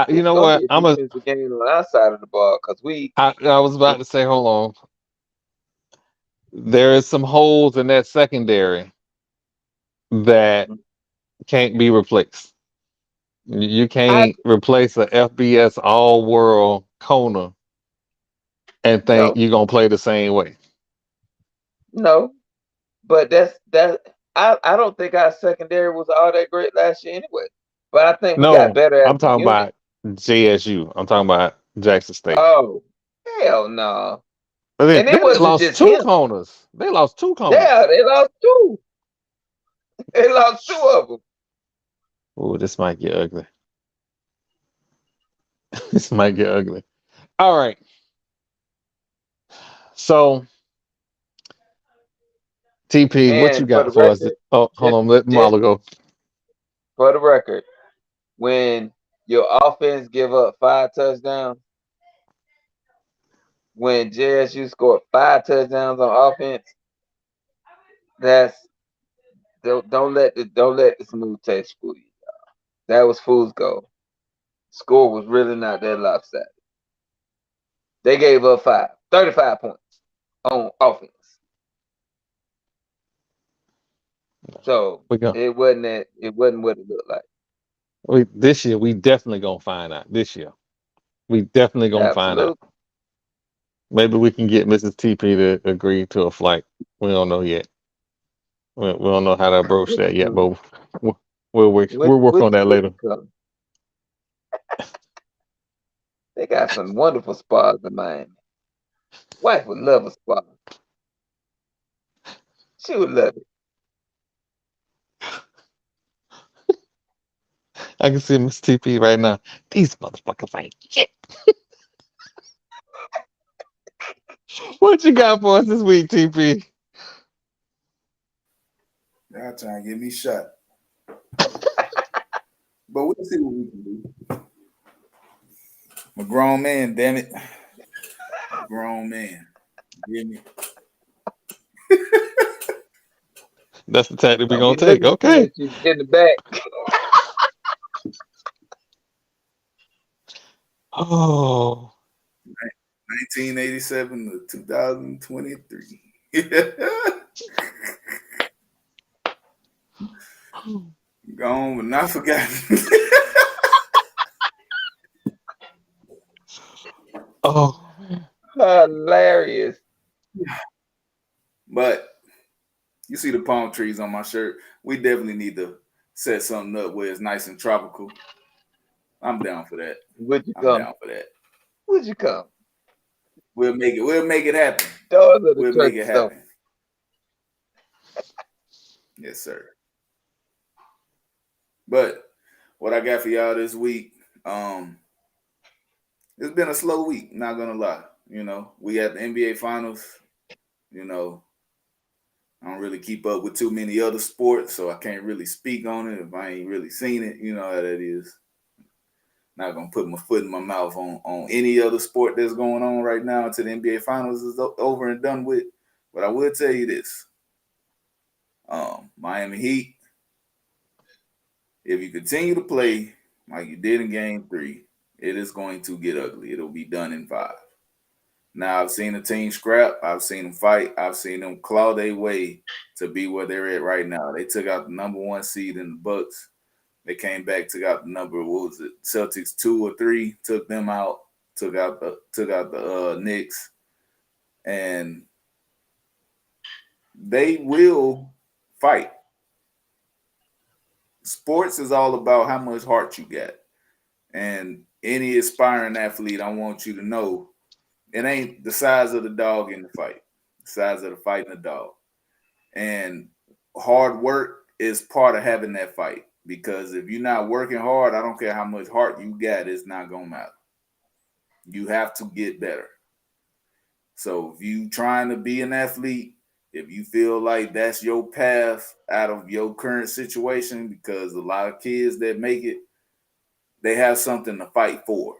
You It's know gonna be what? a defensive game on our side of the ball because we I was about to say, hold on. There is some holes in that secondary that can't be replaced. You I can't replace a FBS All World corner and think no you're gonna play the same way. no, but I don't think our secondary was all that great last year anyway. But I think we got No, better as I'm a talking unit. about JSU. I'm talking about Jackson State. Oh hell no! But then, And it then they wasn't lost just two him. corners. They lost two Yeah, corners. they lost two. They lost two of them. Oh, this might get ugly. This might get ugly. All right. So, TP, what you And got for us? Oh, hold just on. Let just Marla go. for the record, when your offense give up 5 touchdowns, when JSU scored 5 touchdowns on offense, that's don't let the smooth taste fool you. That was fool's gold. Score was really not that lopsided. They gave up 35 points on offense. So We go. it wasn't what it looked like. This year, we definitely gonna find out. This year, we definitely gonna find out. Absolutely. Maybe we can get Mrs. TP to agree to a flight. We don't know yet. We don't know how to approach What that you yet, come? but we'll work on that What later. you come? They got some wonderful spas in Miami. Wife would love a spa. She would love it. I can see Miss TP right now. These motherfuckers ain't shit. What you got for us this week, TP? Y'all trying to get me shot. But we'll see what we can do. I'm a grown man, damn it. A grown man. You hear me? That's the tactic we're Don't be gonna take. looking Okay. at you in the back. Oh, 1987 to 2023. Gone but not forgotten. oh. Hilarious. But you see the palm trees on my shirt. We definitely need to set something up where it's nice and tropical. I'm down for that. Would you I'm come? down for that. Would you come? We'll make it. We'll make it happen. Doors of the We'll make turkey it store. happen. Yes, sir. But what I got for y'all this week, it's been a slow week, not gonna lie. You know, we had the NBA finals, you know. I don't really keep up with too many other sports, so I can't really speak on it if I ain't really seen it. You know how that is. Not gonna put my foot in my mouth on any other sport that's going on right now until the NBA finals is over and done with. But I will tell you this. Miami Heat, if you continue to play like you did in game 3, it is going to get ugly. It'll be done in 5. Now, I've seen the team scrap. I've seen them fight. I've seen them claw their way to be where they're at right now. They took out the number 1 seed in the Bucks. They came back, took out the number, what was it, Celtics 2 or 3, took them out, took out the Knicks, and they will fight. Sports is all about how much heart you got. And any aspiring athlete, I want you to know it ain't the size of the dog in the fight, the size of the fight in the dog. And hard work is part of having that fight. Because if you're not working hard, I don't care how much heart you got, it's not gonna matter. You have to get better. So if you trying to be an athlete, if you feel like that's your path out of your current situation, because a lot of kids that make it, they have something to fight for.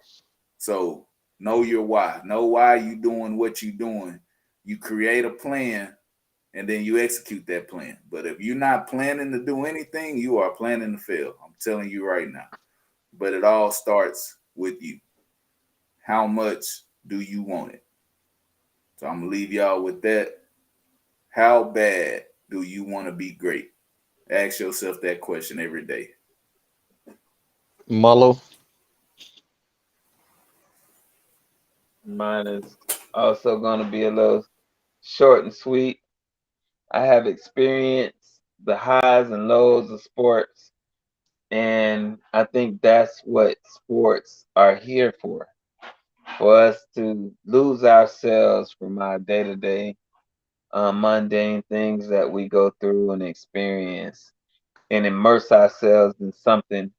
So know your why. Know why you doing what you doing. You create a plan and then you execute that plan. But if you're not planning to do anything, you are planning to fail. I'm telling you right now. But it all starts with you. How much do you want it? So I'm gonna leave y'all with that. How bad do you want to be great? Ask yourself that question every day. Mullo. Mine is also going to be a little short and sweet. I have experienced the highs and lows of sports, and I think that's what sports are here for us to lose ourselves from our day to day mundane things that we go through and experience and immerse ourselves in something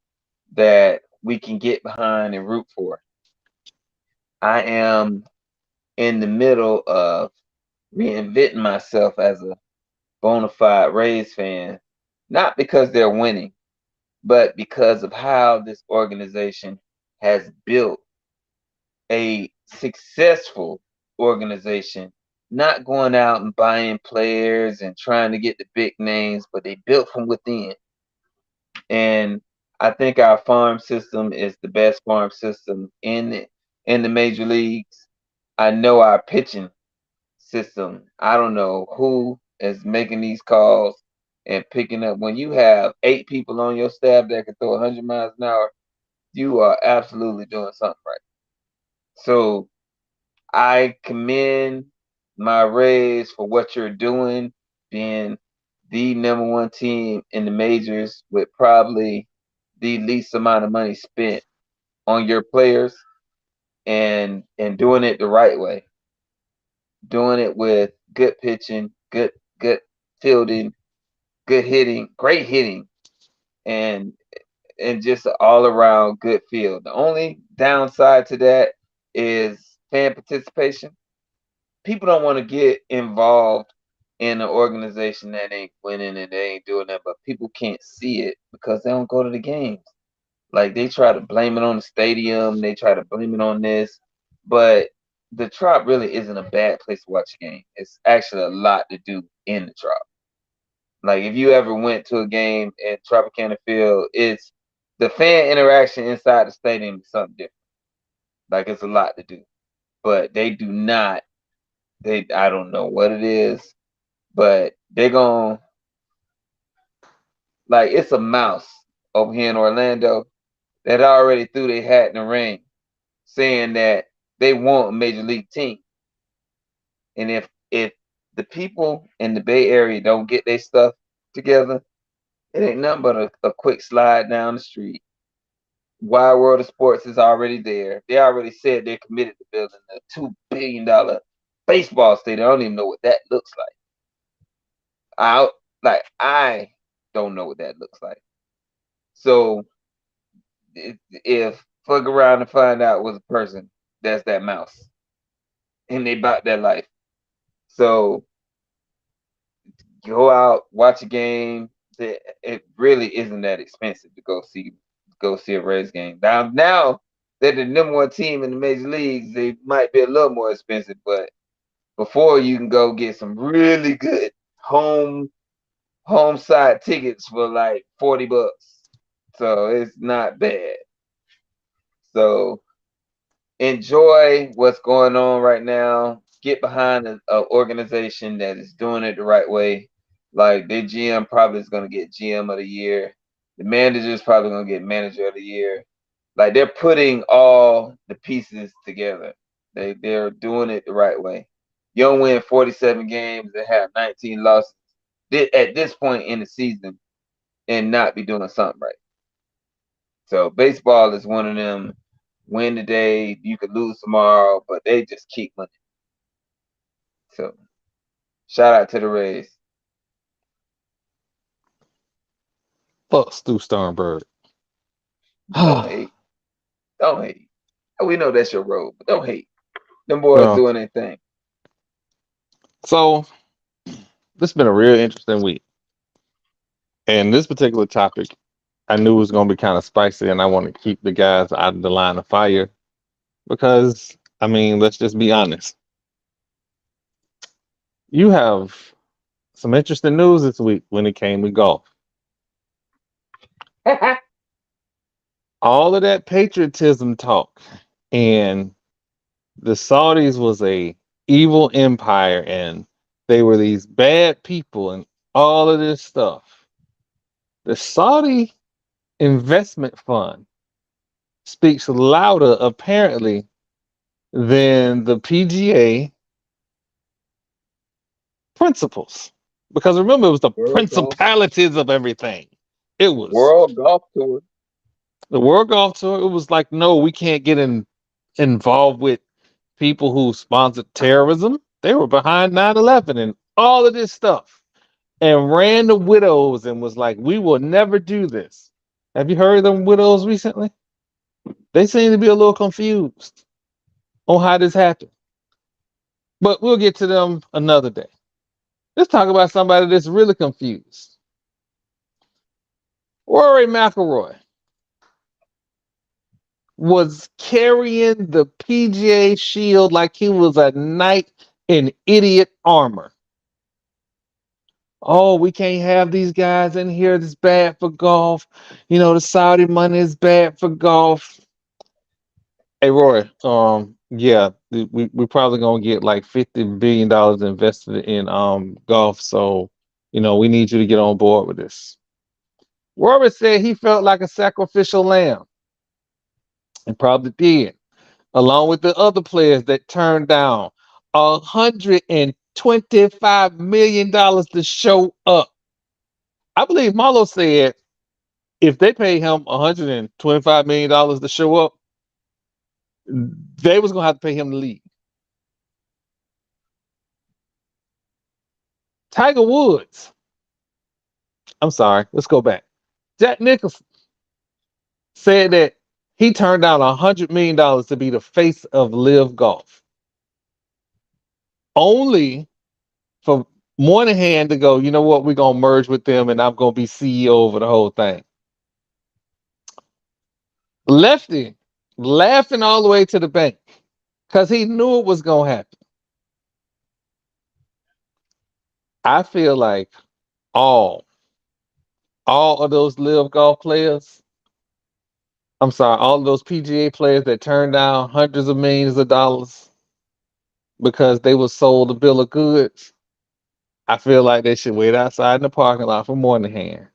that we can get behind and root for. I am in the middle of reinventing myself as a bona fide Rays fan, not because they're winning, but because of how this organization has built a successful organization, not going out and buying players and trying to get the big names, but they built from within. And I think our farm system is the best farm system in the major leagues. I know our pitching system. I don't know who is making these calls and picking up. When you have 8 people on your staff that can throw 100 miles an hour, you are absolutely doing something right. So I commend my Rays for what you're doing, being the number one team in the majors with probably the least amount of money spent on your players and doing it the right way. Doing it with good pitching, good fielding, good hitting, great hitting, and and just an all around good field. The only downside to that is fan participation. People don't want to get involved in an organization that ain't winning and they ain't doing that, but people can't see it because they don't go to the games. Like they try to blame it on the stadium, they try to blame it on this, but the Trop really isn't a bad place to watch a game. It's actually a lot to do in the Trop. Like if you ever went to a game at Tropicana Field, it's the fan interaction inside the stadium is something different. Like it's a lot to do, but they do not. They I don't know what it is, but they're going like it's a mouse over here in Orlando that already threw their hat in the ring, saying that they want a major league team. And if the people in the Bay Area don't get their stuff together, it ain't nothing but a quick slide down the street. Wide World of Sports is already there. They already said they're committed to building a $2 billion baseball stadium. I don't even know what that looks like. I don't know what that looks like. So if fuck around and find out was a person, that's that mouse, and they bought that life. So go out, watch a game. It really isn't that expensive to go see a Rays game. Now they're the number one team in the major leagues. They might be a little more expensive, but before you can go get some really good home side tickets for like $40. So it's not bad. So enjoy what's going on right now. Get behind an organization that is doing it the right way. Like their GM probably is going to get GM of the year. The manager is probably going to get manager of the year. Like they're putting all the pieces together. They're doing it the right way. You don't win 47 games and have 19 losses at this point in the season and not be doing something right. So baseball is one of them. Win today, you could lose tomorrow, but they just keep winning. So shout out to the Rays. Fuck Stu Sternberg. Don't hate. Don't hate. We know that's your road, but don't hate. Them boys Well, doing their thing. so this has been a real interesting week. And this particular topic, I knew was going to be kind of spicy, and I want to keep the guys out of the line of fire because, I mean, let's just be honest. You have some interesting news this week when it came to golf. All of that patriotism talk and the Saudis was a evil empire and they were these bad people and all of this stuff. The Saudi investment fund speaks louder apparently than the PGA principles. Because remember, it was the World Golf, principalities of everything. It was World Golf Tour. the World Golf Tour. It was like, no, we can't get involved with people who sponsored terrorism. They were behind 9/11 and all of this stuff and ran the widows and was like, we will never do this. Have you heard of them widows recently? They seem to be a little confused on how this happened. But we'll get to them another day. Let's talk about somebody that's really confused. Rory McIlroy was carrying the PGA shield like he was a knight in idiot armor. Oh, we can't have these guys in here. It's bad for golf. You know, the Saudi money is bad for golf. Hey, Roy, yeah, we probably gonna get like $50 billion invested in golf. So, we need you to get on board with this. Rory said he felt like a sacrificial lamb, and probably did, along with the other players that turned down $125 million to show up. I believe Marlo said if they paid him $125 million to show up, they was gonna have to pay him to leave. Tiger Woods. I'm sorry. Let's go back. Jack Nicholson said that he turned down $100 million to be the face of Live Golf, only for Moynihan to go, you know what, we're gonna merge with them and I'm gonna be CEO over the whole thing. Lefty laughing all the way to the bank because he knew it was gonna happen. I feel like all of those Live Golf players, I'm sorry, all of those PGA players that turned down hundreds of millions of dollars because they were sold a bill of goods, I feel like they should wait outside in the parking lot for Moynihan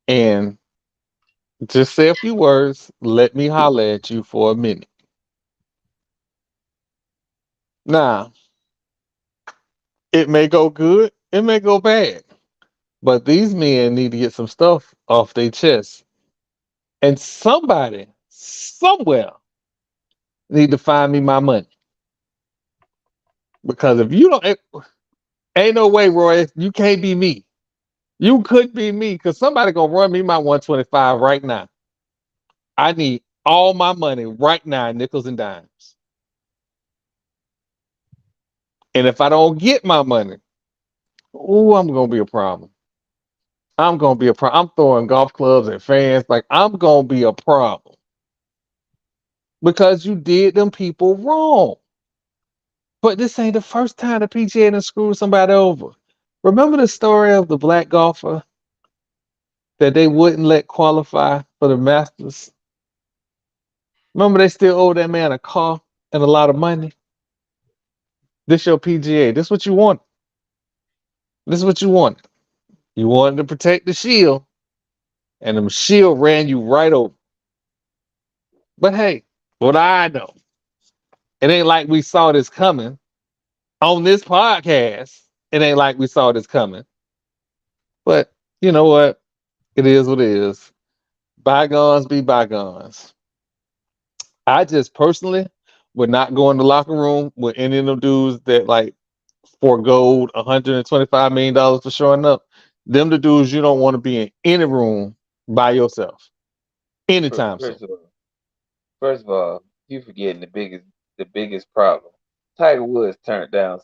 and just say a few words. Let me holler at you for a minute. Now, it may go good, it may go bad, but these men need to get some stuff off their chest. And somebody, somewhere, need to find me my money. Because if you don't, ain't no way, Roy, you can't be me. You could be me because somebody gonna run me my 125 right now. I need all my money right now, nickels and dimes. And if I don't get my money, oh, I'm gonna be a problem. I'm gonna be a problem. I'm throwing golf clubs at fans. Like I'm gonna be a problem because you did them people wrong. But this ain't the first time the PGA done screwed somebody over. Remember the story of the black golfer that they wouldn't let qualify for the Masters? Remember they still owe that man a car and a lot of money? This your PGA. This what you want. This is what you want. You wanted to protect the shield, and the shield ran you right over. But hey, what I know, it ain't like we saw this coming on this podcast. It ain't like we saw this coming. But you know what? It is what it is. bygones be bygones. I just personally would not go in the locker room with any of them dudes that like forgoed $125 million for showing up. Them the dudes you don't want to be in any room by yourself anytime soon. First of all, you forgetting the biggest problem. Tiger Woods turned down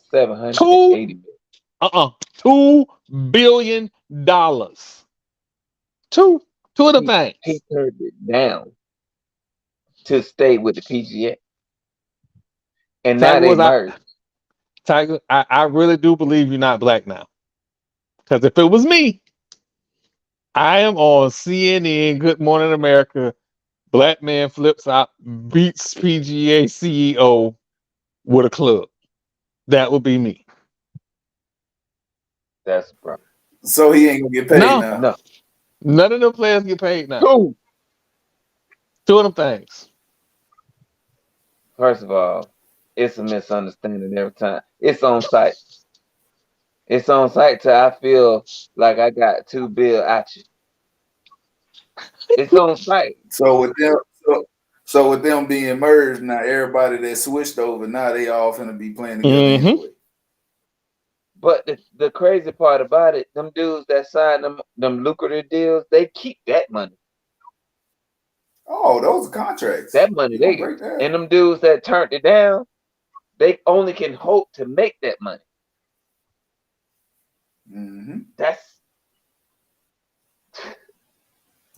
Two 780 million. $2 billion. Two of the He things. turned it down to stay with the PGA, and now Tiger they was out. merged. Tiger, I really do believe you're not black now. Because if it was me, I am on CNN, Good Morning America. Black man flips out, beats PGA CEO with a club. That would be me. That's the problem. So he ain't gonna get paid No, now. No, none of them players get paid now. two. Two of them things. First of all, it's a misunderstanding every time. It's on site. It's on site till I feel like I got 2 bill at you. It's on site. So with them, so with them being merged now, everybody that switched over now they all finna be playing together Mm-hmm. anyway. But the crazy part about it, them dudes that sign them lucrative deals, they keep that money. Oh, those are contracts. That money You gonna they break that? and them dudes that turned it down, they only can hope to make that money. Mm-hmm. That's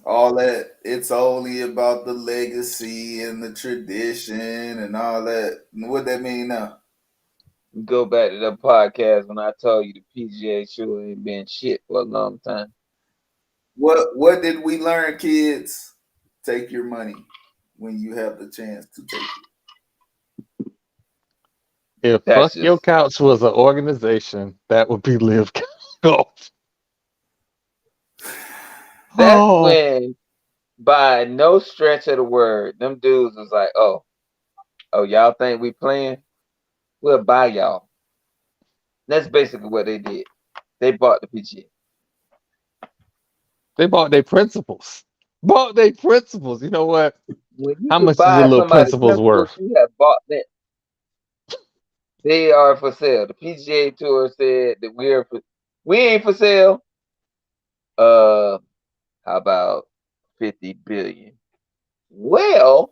All that. It's only about the legacy and the tradition and all that. What that mean now? go back to the podcast when I told you the PGA sure ain't been shit for a long time. What did we learn, kids? Take your money when you have the chance to take it. If That's Fuck Your just Couch was an organization, that would be Live Golf. that's Oh, when by no stretch of the word, them dudes was like, oh, y'all think we playing? We'll buy y'all. That's basically what they did. They bought the PGA. they bought their principles. Bought their principles. You know what? When you How can much is your buy little somebody's principles principles, worth? you have bought them. They are for sale. The PGA Tour said that we ain't for sale. How about 50 billion? Well,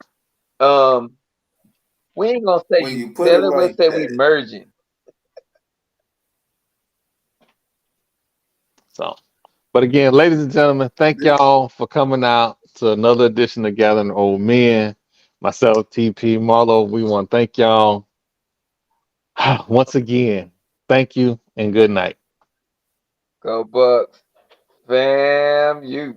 we ain't gonna say When you you put it selling, we'll like say we that, merging. So, but again, ladies and gentlemen, thank y'all for coming out to another edition of Gathering Old Men. Myself, TP, Marlo, we want to thank y'all once again. Thank you and good night. Go Bucks. Fam, you.